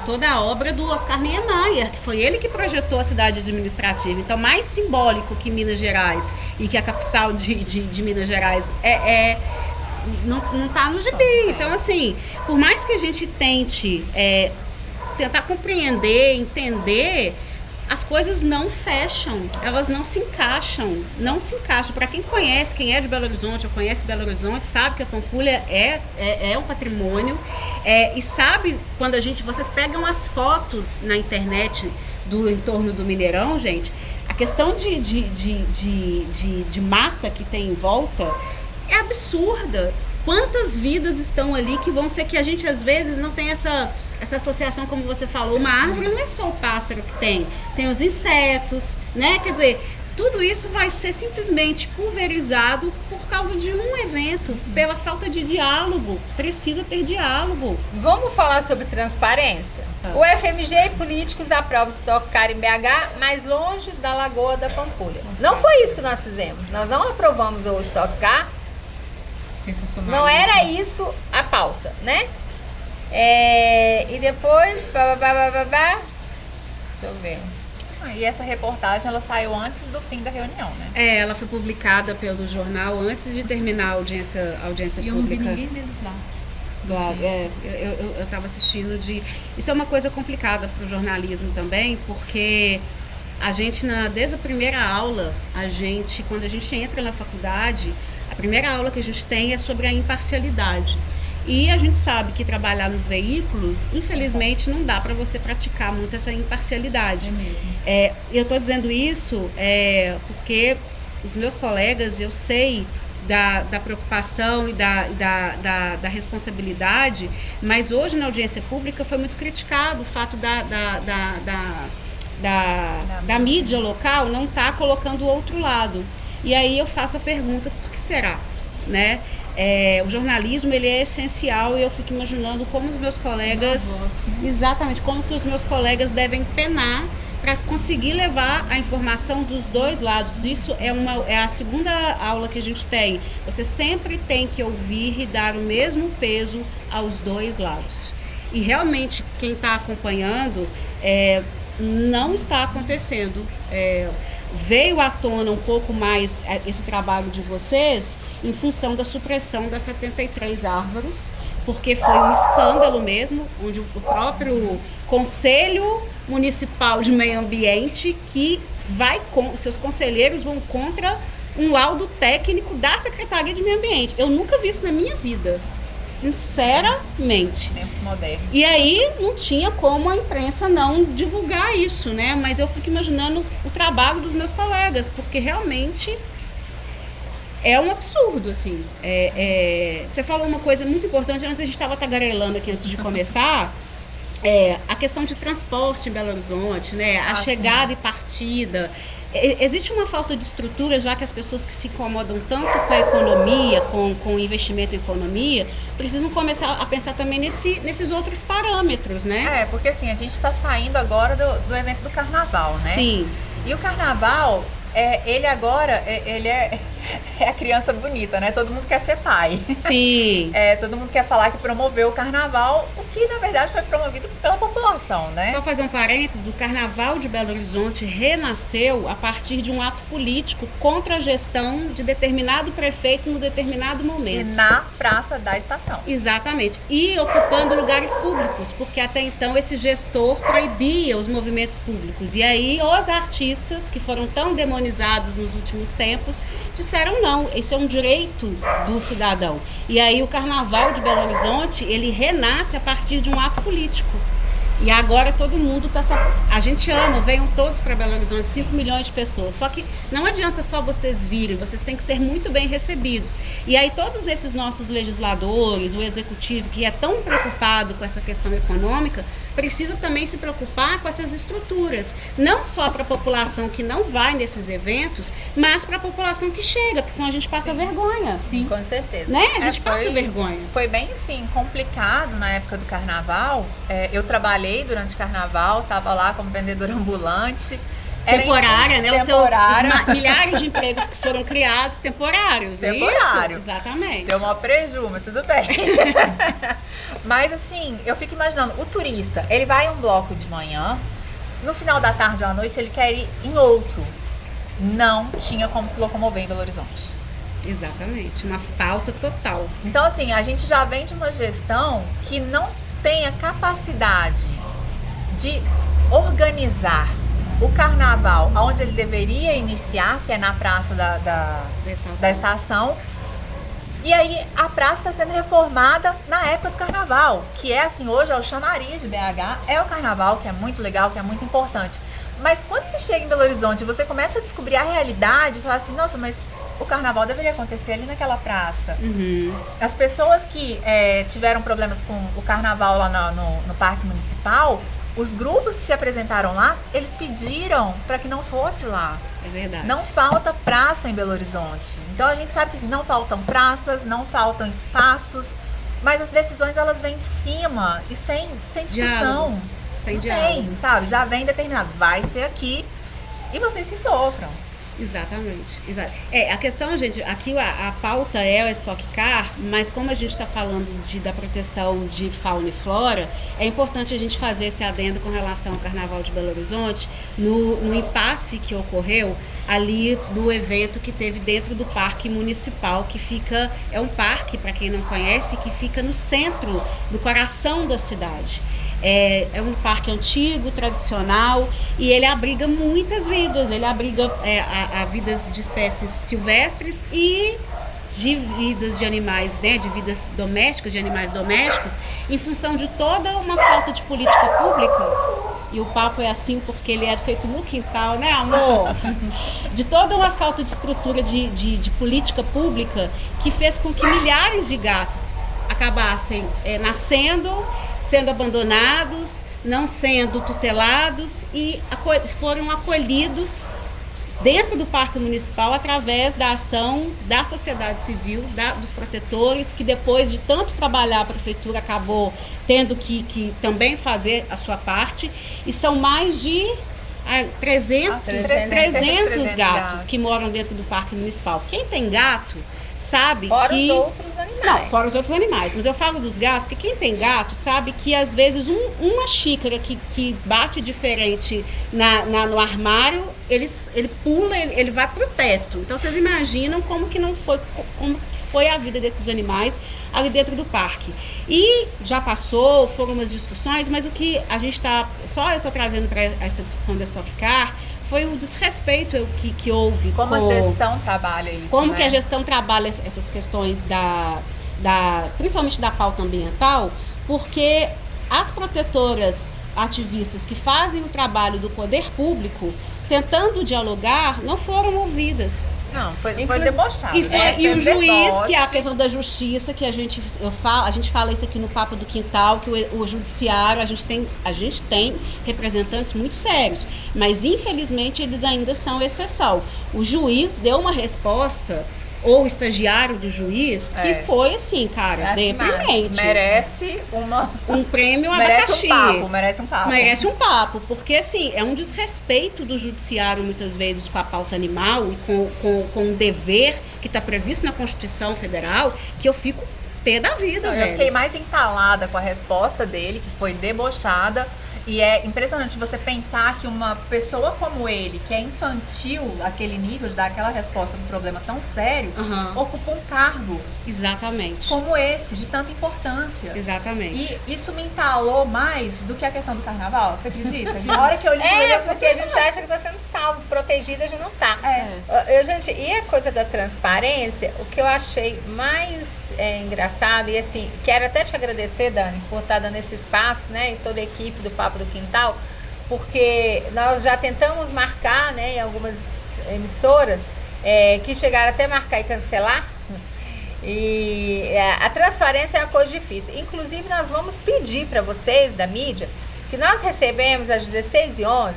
toda a obra do Oscar Niemeyer, que foi ele que projetou a cidade administrativa. Então, mais simbólico que Minas Gerais e que a capital de Minas Gerais não está no gibi. Então, assim, por mais que a gente tente tentar compreender, entender, as coisas não fecham, elas não se encaixam. Para quem conhece, quem é de Belo Horizonte ou conhece Belo Horizonte, sabe que a Pampulha é um patrimônio, e sabe quando vocês pegam as fotos na internet do entorno do Mineirão, gente, a questão de mata que tem em volta é absurda. Quantas vidas estão ali que vão ser que a gente às vezes não tem essa associação, como você falou. Uma árvore não é só o pássaro que tem os insetos, né? Quer dizer, tudo isso vai ser simplesmente pulverizado por causa de um evento, pela falta de diálogo. Precisa ter diálogo. Vamos falar sobre transparência? O FMG e políticos aprovam o Stock Car em BH, mais longe da Lagoa da Pampulha. Não foi isso que nós fizemos. Nós não aprovamos o Stock Car. Sensacional. Não era isso a pauta, né? E depois, Deixa eu ver. E essa reportagem, ela saiu antes do fim da reunião, né? Ela foi publicada pelo jornal antes de terminar a audiência E eu não vi pública. ninguém deles lá. Eu estava assistindo de... Isso é uma coisa complicada para o jornalismo também, porque a gente, desde a primeira aula, quando a gente entra na faculdade, a primeira aula que a gente tem é sobre a imparcialidade. E a gente sabe que trabalhar nos veículos, infelizmente, não dá para você praticar muito essa imparcialidade. É mesmo. Eu estou dizendo isso porque os meus colegas, eu sei da preocupação e da responsabilidade, mas hoje na audiência pública foi muito criticado o fato da mídia local não estar colocando o outro lado. E aí eu faço a pergunta, por que será? Né? O jornalismo, ele é essencial e eu fico imaginando como os meus colegas, exatamente, como que os meus colegas devem penar para conseguir levar a informação dos dois lados. Isso é a segunda aula que a gente tem. Você sempre tem que ouvir e dar o mesmo peso aos dois lados. E realmente, quem está acompanhando, não está acontecendo. Veio à tona um pouco mais esse trabalho de vocês em função da supressão das 73 árvores, porque foi um escândalo mesmo, onde o próprio Conselho Municipal de Meio Ambiente, que seus conselheiros vão contra um laudo técnico da Secretaria de Meio Ambiente. Eu nunca vi isso na minha vida, sinceramente. Tempos modernos. E aí não tinha como a imprensa não divulgar isso, né? Mas eu fico imaginando o trabalho dos meus colegas, porque realmente é um absurdo, assim. Você falou uma coisa muito importante, antes a gente estava tagarelando aqui antes de começar, a questão de transporte em Belo Horizonte, né? A chegada e partida. Existe uma falta de estrutura, já que as pessoas que se incomodam tanto com a economia, com o investimento em economia, precisam começar a pensar também nesses outros parâmetros, né? Porque assim, a gente está saindo agora do evento do carnaval, né? Sim. E o carnaval, ele agora, ele é a criança bonita, né? Todo mundo quer ser pai. Sim. Todo mundo quer falar que promoveu o carnaval, o que na verdade foi promovido pela população, né? Só fazer um parênteses, o Carnaval de Belo Horizonte renasceu a partir de um ato político contra a gestão de determinado prefeito no determinado momento. E na Praça da Estação. Exatamente. E ocupando lugares públicos, porque até então esse gestor proibia os movimentos públicos. E aí os artistas, que foram tão demonizados nos últimos tempos, disseram não, esse é um direito do cidadão. E aí o Carnaval de Belo Horizonte, ele renasce a partir de um ato político. E agora todo mundo está... A gente ama, venham todos para Belo Horizonte, 5 milhões de pessoas. Só que não adianta só vocês virem, vocês têm que ser muito bem recebidos. E aí todos esses nossos legisladores, o executivo, que é tão preocupado com essa questão econômica, precisa também se preocupar com essas estruturas. Não só para a população que não vai nesses eventos, mas para a população que chega, porque senão a gente passa vergonha. Sim, com certeza. Né? A gente passa vergonha. Foi bem assim, complicado na época do carnaval. Eu trabalhei durante o carnaval, estava lá como vendedora ambulante. Temporária, né? Temporária. Os milhares de empregos que foram criados temporários, não é Temporário. isso? Exatamente. Deu uma preju, mas tudo bem. Mas assim, eu fico imaginando, o turista, ele vai em um bloco de manhã, no final da tarde ou à noite ele quer ir em outro. Não tinha como se locomover em Belo Horizonte. Exatamente, uma falta total. Então assim, a gente já vem de uma gestão que não tem a capacidade de organizar o carnaval onde ele deveria iniciar, que é na praça da estação. E aí a praça está sendo reformada na época do carnaval, que é assim, hoje é o chamariz de BH, é o carnaval, que é muito legal, que é muito importante. Mas quando você chega em Belo Horizonte, você começa a descobrir a realidade e fala assim, nossa, mas o carnaval deveria acontecer ali naquela praça. Uhum. As pessoas que tiveram problemas com o carnaval lá no Parque Municipal, os grupos que se apresentaram lá, eles pediram para que não fosse lá. É verdade. Não falta praça em Belo Horizonte. Então a gente sabe que assim, não faltam praças, não faltam espaços, mas as decisões elas vêm de cima e sem discussão. Sem não diálogo. tem, sabe? Já vem determinado, vai ser aqui e vocês se sofram. Exatamente. A questão, gente, aqui a pauta é o Stock Car, mas como a gente está falando da proteção de fauna e flora, é importante a gente fazer esse adendo com relação ao Carnaval de Belo Horizonte, no impasse que ocorreu ali do evento que teve dentro do Parque Municipal, que fica, é um parque, para quem não conhece, que fica no centro, do coração da cidade. É um parque antigo, tradicional, e ele abriga muitas vidas. Ele abriga a vidas de espécies silvestres e de vidas de animais, né, de vidas domésticas, de animais domésticos, em função de toda uma falta de política pública. E o papo é assim porque ele é feito no quintal, né, amor? De toda uma falta de estrutura de política pública que fez com que milhares de gatos acabassem nascendo, sendo abandonados, não sendo tutelados e foram acolhidos dentro do Parque Municipal através da ação da sociedade civil, dos protetores, que depois de tanto trabalhar a prefeitura acabou tendo que também fazer a sua parte. E são mais de 300 gatos que moram dentro do Parque Municipal. Quem tem gato sabe fora que... os outros animais. Não, fora os outros animais. Mas eu falo dos gatos, porque quem tem gato sabe que às vezes uma xícara que bate diferente no armário, ele pula, ele vai pro teto. Então vocês imaginam como que foi a vida desses animais ali dentro do parque. E já passou, foram umas discussões, mas o que a gente eu estou trazendo para essa discussão da Stock Car foi o desrespeito que houve. Como a gestão trabalha isso, como né? que a gestão trabalha essas questões principalmente da pauta ambiental, porque as protetoras ativistas que fazem o trabalho do poder público, tentando dialogar, não foram ouvidas. Não, foi debochado. E o juiz, que é a questão da justiça, que a gente fala isso aqui no Papo do Quintal, que o judiciário, a gente tem representantes muito sérios, mas infelizmente eles ainda são exceção. O juiz deu uma resposta, ou o estagiário do juiz, que foi assim, cara, deprimente. Merece um prêmio abacaxi. Merece um papo, porque assim, é um desrespeito do judiciário muitas vezes com a pauta animal e com o dever que está previsto na Constituição Federal, que eu fico pé da vida, velho. Eu fiquei mais entalada com a resposta dele, que foi debochada. E é impressionante você pensar que uma pessoa como ele, que é infantil, aquele nível de dar aquela resposta para um problema tão sério, ocupa um cargo. Exatamente. Como esse, de tanta importância. Exatamente. E isso me entalou mais do que a questão do carnaval, você acredita? Na hora que eu li ele, eu porque a gente acha que está sendo salvo, protegida, de não tá. Gente, e a coisa da transparência, o que eu achei mais engraçado, e assim, quero até te agradecer, Dani, por estar dando esse espaço, né, e toda a equipe do Papo do Quintal, porque nós já tentamos marcar, né, em algumas emissoras, que chegaram até marcar e cancelar, e a transparência é uma coisa difícil. Inclusive, nós vamos pedir para vocês, da mídia, que nós recebemos às 16h11,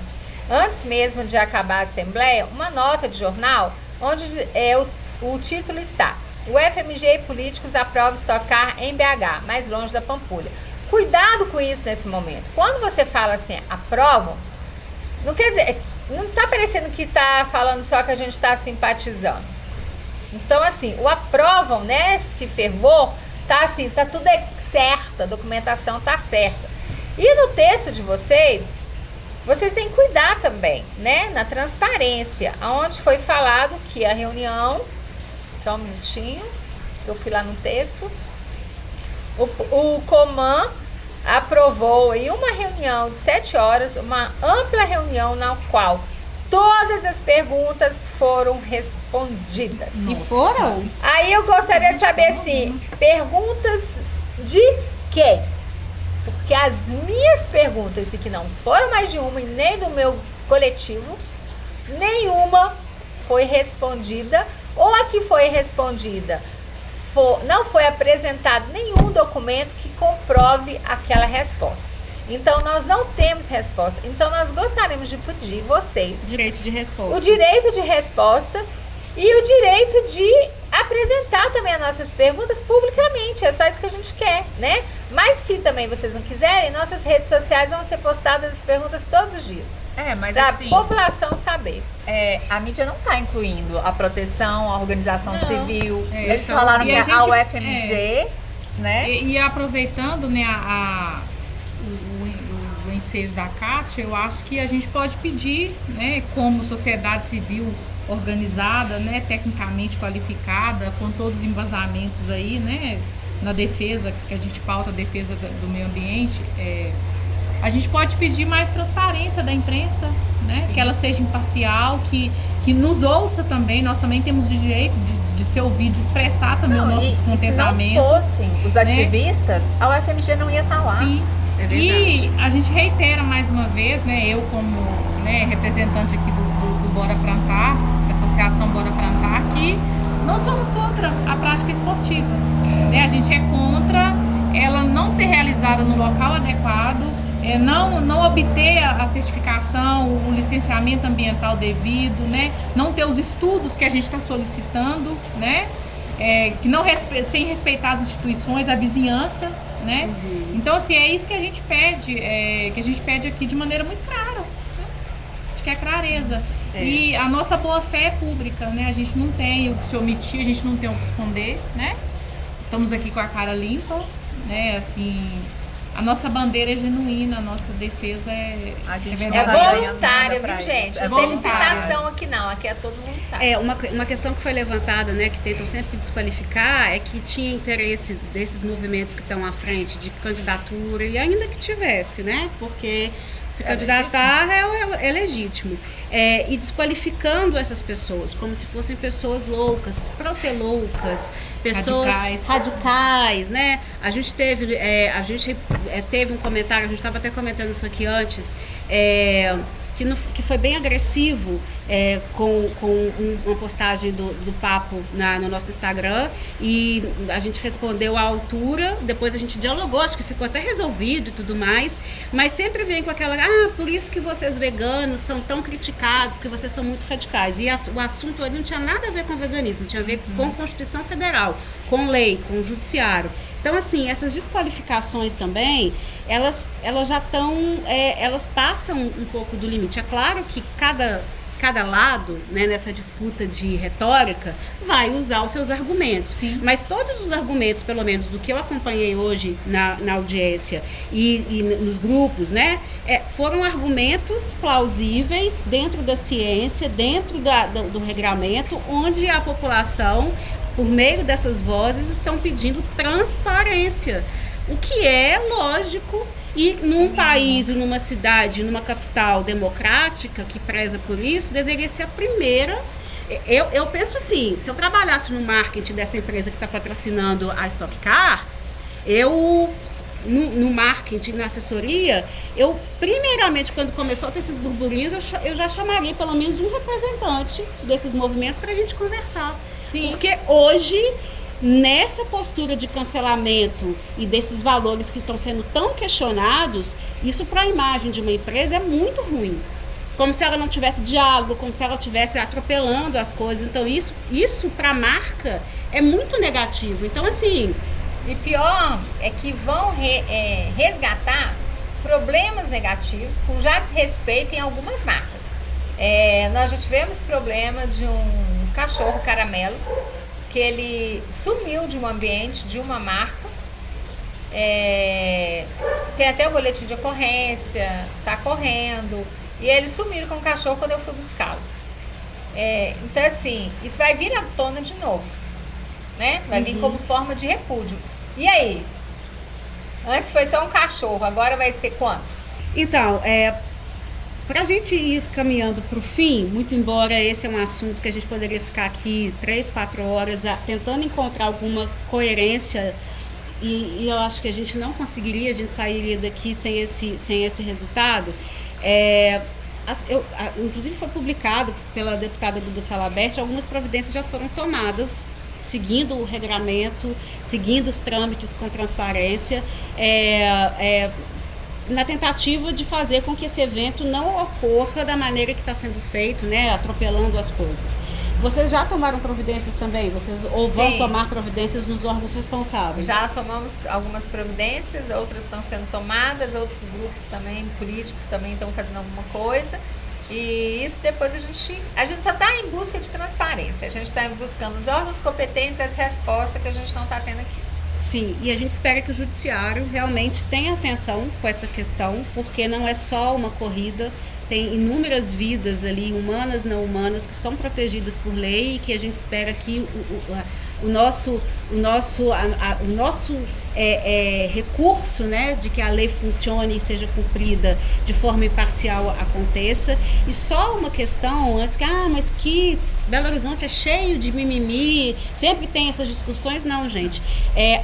antes mesmo de acabar a Assembleia, uma nota de jornal, onde o título está: o FMG e políticos aprovam Stock Car em BH, mais longe da Pampulha. Cuidado com isso nesse momento. Quando você fala assim, aprovam, não quer dizer, não está parecendo que está falando só que a gente está simpatizando. Então, assim, o aprovam, né, esse fervor, tá assim, tá tudo certo, a documentação tá certa. E no texto de vocês têm que cuidar também, né, na transparência, onde foi falado que a reunião, só um minutinho, eu fui lá no texto, o Coman aprovou em uma reunião de 7 horas, uma ampla reunião na qual todas as perguntas foram respondidas. E foram? Aí eu gostaria de saber assim, perguntas de quem? Porque as minhas perguntas, e que não foram mais de uma e nem do meu coletivo, nenhuma foi respondida, ou a que foi respondida não foi apresentado nenhum documento que comprove aquela resposta. Então, nós não temos resposta. Então, nós gostaríamos de pedir vocês direito de resposta. O direito de resposta e o direito de apresentar também as nossas perguntas publicamente. É só isso que a gente quer, né? Mas se também vocês não quiserem, nossas redes sociais vão ser postadas as perguntas todos os dias. Mas Pra assim, população saber. a mídia não está incluindo a proteção, a organização Não. civil. É, Eles falaram e que a a gente- UFMG, né? E aproveitando, né, o ensejo da Kátia, eu acho que a gente pode pedir, né, como sociedade civil organizada, né, tecnicamente qualificada, com todos os embasamentos aí, né, na defesa, que a gente pauta a defesa do meio ambiente, a gente pode pedir mais transparência da imprensa, né, que ela seja imparcial, que nos ouça também. Nós também temos o direito de se ouvir, de expressar também o nosso descontentamento. E se não fossem os ativistas, a UFMG não ia estar lá. Sim. É verdade. E a gente reitera mais uma vez, né, eu como, né, representante aqui do Bora Plantar, da Associação Bora Plantar, que nós somos contra a prática esportiva. Né? A gente é contra ela não ser realizada no local adequado, não obter a certificação, o licenciamento ambiental devido, né? Não ter os estudos que a gente está solicitando, né? Que não sem respeitar as instituições, a vizinhança, né? Então, assim, é isso que a gente pede, aqui de maneira muito clara. Né? A gente quer clareza. E a nossa boa-fé é pública, né? A gente não tem o que se omitir, a gente não tem o que esconder, né? Estamos aqui com a cara limpa, né? Assim, a nossa bandeira é genuína, a nossa defesa é voluntária, viu, gente? É Não tem voluntária. licitação aqui não, aqui é todo voluntário. Uma questão que foi levantada, né, que tentam sempre desqualificar, é que tinha interesse desses movimentos que estão à frente de candidatura, e ainda que tivesse, né, porque se candidatar é legítimo. E desqualificando essas pessoas, como se fossem pessoas loucas, proteloucas, pessoas radicais, né? A gente teve um comentário, a gente estava até comentando isso aqui antes, que foi bem agressivo com uma postagem do Papo no nosso Instagram, e a gente respondeu à altura, depois a gente dialogou, acho que ficou até resolvido e tudo mais, mas sempre vem com aquela, por isso que vocês veganos são tão criticados, porque vocês são muito radicais, e o assunto ali não tinha nada a ver com veganismo, tinha a ver com Constituição Federal, com lei, com o judiciário. Então, assim, essas desqualificações também, elas já estão, elas passam um pouco do limite. É claro que cada lado, né, nessa disputa de retórica, vai usar os seus argumentos. Sim. Mas todos os argumentos, pelo menos do que eu acompanhei hoje na audiência e nos grupos, né, foram argumentos plausíveis dentro da ciência, dentro do regramento, onde a população, por meio dessas vozes, estão pedindo transparência, o que é lógico, e num país, numa cidade, numa capital democrática que preza por isso, deveria ser a primeira. Eu penso assim, se eu trabalhasse no marketing dessa empresa que está patrocinando a Stock Car, no marketing, na assessoria, eu primeiramente, quando começou a ter esses burburinhos, eu já chamaria pelo menos um representante desses movimentos para a gente conversar. Sim. Porque hoje, nessa postura de cancelamento e desses valores que estão sendo tão questionados, isso para a imagem de uma empresa é muito ruim. Como se ela não tivesse diálogo, como se ela estivesse atropelando as coisas. Então isso para a marca é muito negativo. Então, assim... E pior é que vão resgatar problemas negativos com já desrespeito em algumas marcas. Nós já tivemos problema de um cachorro caramelo, que ele sumiu de um ambiente, de uma marca. Tem até o boletim de ocorrência, tá correndo. E eles sumiram com o cachorro quando eu fui buscá-lo. Então, assim, isso vai vir à tona de novo, né? Vai vir como forma de repúdio. E aí? Antes foi só um cachorro, agora vai ser quantos? Então, para a gente ir caminhando para o fim, muito embora esse é um assunto que a gente poderia ficar aqui 3, 4 horas tentando encontrar alguma coerência, e eu acho que a gente não conseguiria, a gente sairia daqui sem esse resultado. Inclusive foi publicado pela deputada Duda Salabert, algumas providências já foram tomadas, seguindo o regramento, seguindo os trâmites com transparência, na tentativa de fazer com que esse evento não ocorra da maneira que está sendo feito, né, atropelando as coisas. Vocês já tomaram providências também? Vocês ou vão Sim. tomar providências nos órgãos responsáveis? Já tomamos algumas providências, outras estão sendo tomadas, outros grupos também, políticos também estão fazendo alguma coisa. E isso depois a gente só está em busca de transparência. A gente está buscando os órgãos competentes, as respostas que a gente não está tendo aqui. Sim, e a gente espera que o judiciário realmente tenha atenção com essa questão, porque não é só uma corrida, tem inúmeras vidas ali, humanas, não humanas, que são protegidas por lei e que a gente espera que o nosso recurso, né, de que a lei funcione e seja cumprida de forma imparcial aconteça. E só uma questão antes que, mas que Belo Horizonte é cheio de mimimi, sempre tem essas discussões. Não, gente.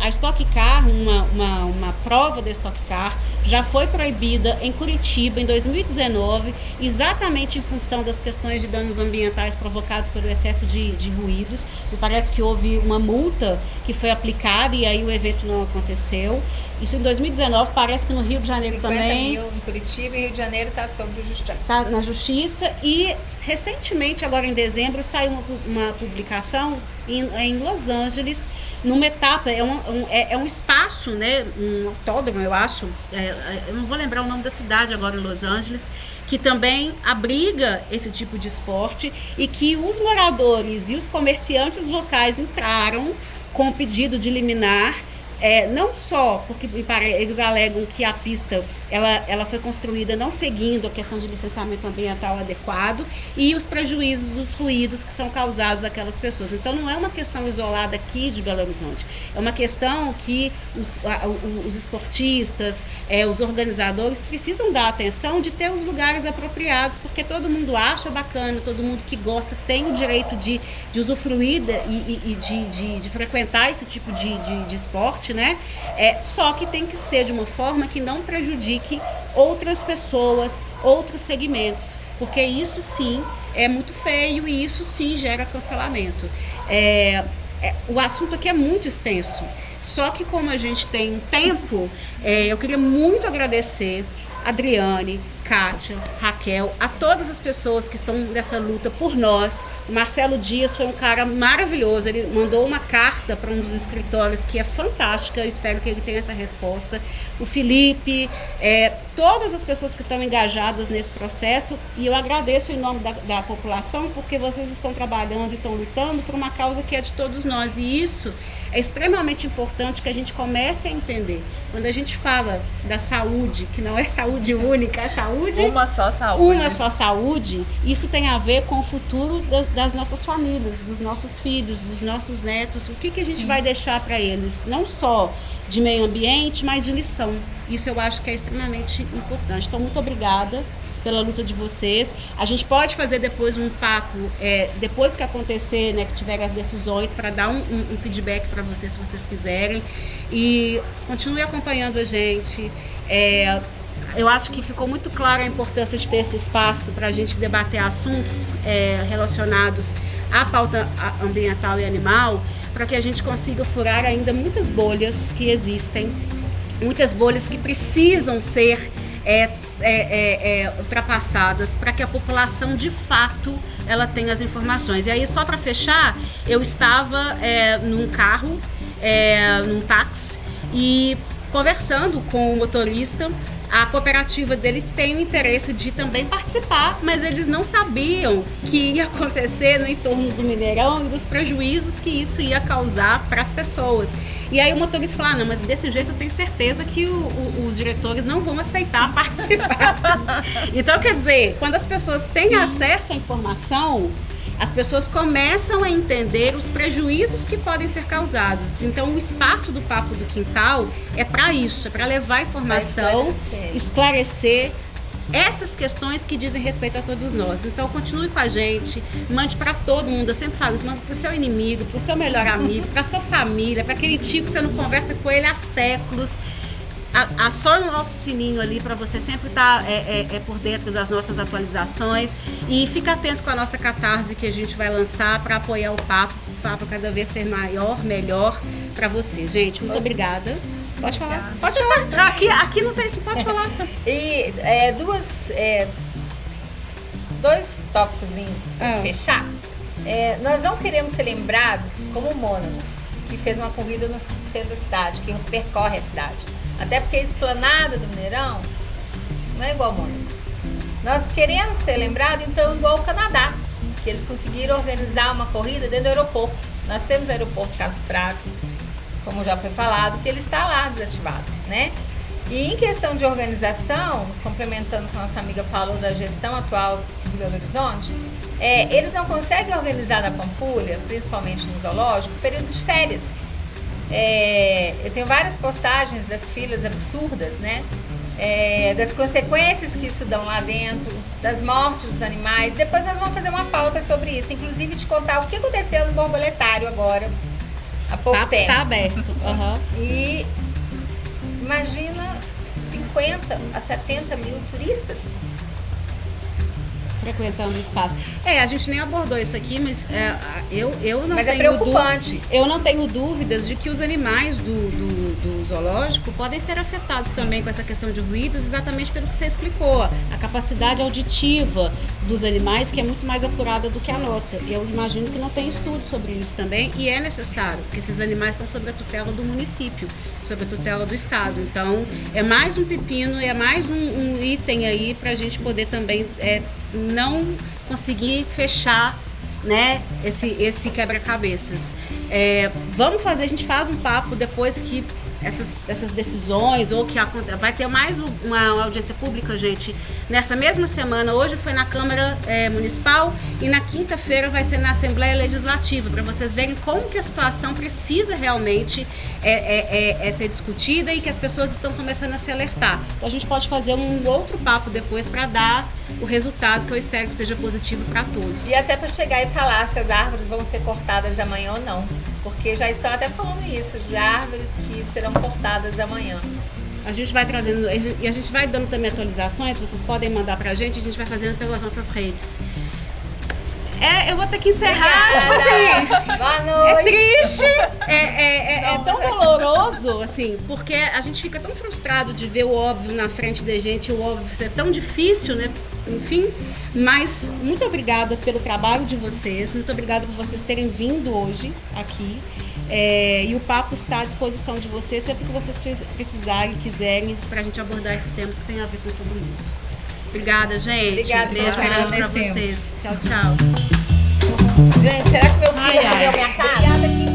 A Stock Car, uma prova da Stock Car, já foi proibida em Curitiba em 2019, exatamente em função das questões de danos ambientais provocados pelo excesso de ruídos. Me parece que houve uma multa que foi aplicada e aí o evento não aconteceu. Isso em 2019, parece que no Rio de Janeiro 50 também. mil em Curitiba e Rio de Janeiro está sob justiça. Está na justiça. E recentemente, agora em dezembro, saiu uma publicação em Los Angeles, numa etapa, é um espaço, né, um autódromo, eu acho, eu não vou lembrar o nome da cidade agora em Los Angeles, que também abriga esse tipo de esporte e que os moradores e os comerciantes locais entraram com o pedido de liminar. Não só porque eles alegam que a pista ela foi construída não seguindo a questão de licenciamento ambiental adequado e os prejuízos dos ruídos que são causados àquelas pessoas. Então não é uma questão isolada aqui de Belo Horizonte, é uma questão que os esportistas, os organizadores precisam dar atenção de ter os lugares apropriados, porque todo mundo acha bacana, todo mundo que gosta tem o direito de usufruir e de frequentar esse tipo de esporte, né? Só que tem que ser de uma forma que não prejudique outras pessoas, outros segmentos, porque isso sim é muito feio e isso sim gera cancelamento. O assunto aqui é muito extenso, só que como a gente tem tempo, eu queria muito agradecer a Adriane, Kátia, Raquel, a todas as pessoas que estão nessa luta por nós. O Marcelo Dias foi um cara maravilhoso, ele mandou uma carta para um dos escritórios que é fantástica, eu espero que ele tenha essa resposta. O Felipe, todas as pessoas que estão engajadas nesse processo, e eu agradeço em nome da população, porque vocês estão trabalhando e estão lutando por uma causa que é de todos nós, e isso é extremamente importante que a gente comece a entender. Quando a gente fala da saúde, que não é saúde única, é saúde... Uma só saúde. Uma só saúde, isso tem a ver com o futuro das nossas famílias, dos nossos filhos, dos nossos netos. O que a gente vai deixar para eles? Não só de meio ambiente, mas de lição. Isso eu acho que é extremamente importante. Então, muito obrigada pela luta de vocês. A gente pode fazer depois um papo, depois que acontecer, né, que tiver as decisões, para dar um feedback para vocês, se vocês quiserem. E continue acompanhando a gente. Eu acho que ficou muito clara a importância de ter esse espaço para a gente debater assuntos relacionados à pauta ambiental e animal, para que a gente consiga furar ainda muitas bolhas que existem, muitas bolhas que precisam ser ultrapassadas para que a população de fato ela tenha as informações. E aí, só para fechar, eu estava num carro, num táxi, e conversando com o motorista. A cooperativa dele tem o interesse de também participar, mas eles não sabiam que ia acontecer no entorno do Mineirão e dos prejuízos que isso ia causar para as pessoas. E aí o motorista falou, não, mas desse jeito eu tenho certeza que os diretores não vão aceitar participar. Então, quer dizer, quando as pessoas têm acesso à informação, as pessoas começam a entender os prejuízos que podem ser causados. Então, o espaço do Papo do Quintal é para isso, é para levar informação, esclarecer essas questões que dizem respeito a todos nós. Então, continue com a gente, mande para todo mundo. Eu sempre falo isso, manda para o seu inimigo, para o seu melhor amigo, para a sua família, para aquele tio que você não conversa com ele há séculos. Acione o nosso sininho ali para você sempre estar por dentro das nossas atualizações, e fica atento com a nossa catarse que a gente vai lançar para apoiar o papo cada vez ser maior, melhor para você. Gente, muito obrigada. Pode falar. Pode falar. Aqui não tem isso, pode falar. E dois tópicozinhos para fechar. Nós não queremos ser lembrados como o Mônaco, que fez uma corrida no centro da cidade, que percorre a cidade. Até porque a esplanada do Mineirão não é igual ao Mônaco. Nós queremos ser lembrados, então, igual ao Canadá, que eles conseguiram organizar uma corrida dentro do aeroporto. Nós temos o aeroporto Carlos Prates, como já foi falado, que ele está lá desativado, né? E em questão de organização, complementando o que a nossa amiga falou da gestão atual de Belo Horizonte, eles não conseguem organizar na Pampulha, principalmente no zoológico, período de férias. Eu tenho várias postagens das filas absurdas, né? Das consequências que isso dão lá dentro, das mortes dos animais. Depois nós vamos fazer uma pauta sobre isso, inclusive de contar o que aconteceu no borboletário agora, há pouco tempo. Está aberto. Uhum. E imagina 50 a 70 mil turistas frequentando o espaço. A gente nem abordou isso aqui, mas eu não Mas tenho é preocupante. Eu não tenho dúvidas de que os animais do zoológico podem ser afetados também com essa questão de ruídos, exatamente pelo que você explicou. A capacidade auditiva dos animais, que é muito mais apurada do que a nossa. Eu imagino que não tem estudo sobre isso também, e é necessário, porque esses animais estão sob a tutela do município, sob a tutela do estado. Então, é mais um pepino, é mais um item aí para a gente poder também não conseguir fechar, né, esse quebra-cabeças. Vamos fazer, a gente faz um papo depois que essas decisões, ou que vai ter mais uma audiência pública, gente, nessa mesma semana. Hoje foi na Câmara Municipal e na quinta-feira vai ser na Assembleia Legislativa, para vocês verem como que a situação precisa realmente ser discutida e que as pessoas estão começando a se alertar. Então a gente pode fazer um outro papo depois para dar o resultado que eu espero que seja positivo para todos. E até para chegar e falar se as árvores vão ser cortadas amanhã ou não, porque já estão até falando isso, de árvores que serão cortadas amanhã. A gente vai trazendo, e a gente vai dando também atualizações, vocês podem mandar pra gente, a gente vai fazendo pelas nossas redes. Eu vou ter que encerrar, tipo assim, Boa noite. é triste, é tão doloroso, assim, porque a gente fica tão frustrado de ver o óbvio na frente da gente, o óbvio ser tão difícil, né, enfim, mas muito obrigada pelo trabalho de vocês, muito obrigada por vocês terem vindo hoje aqui, e o papo está à disposição de vocês, sempre que vocês precisarem, quiserem, pra gente abordar esses temas que tem a ver com todo mundo. Obrigada, gente. Obrigada, beijo grande pra vocês. Tchau, tchau. Gente, será que meu filho comeu minha casa? Obrigada,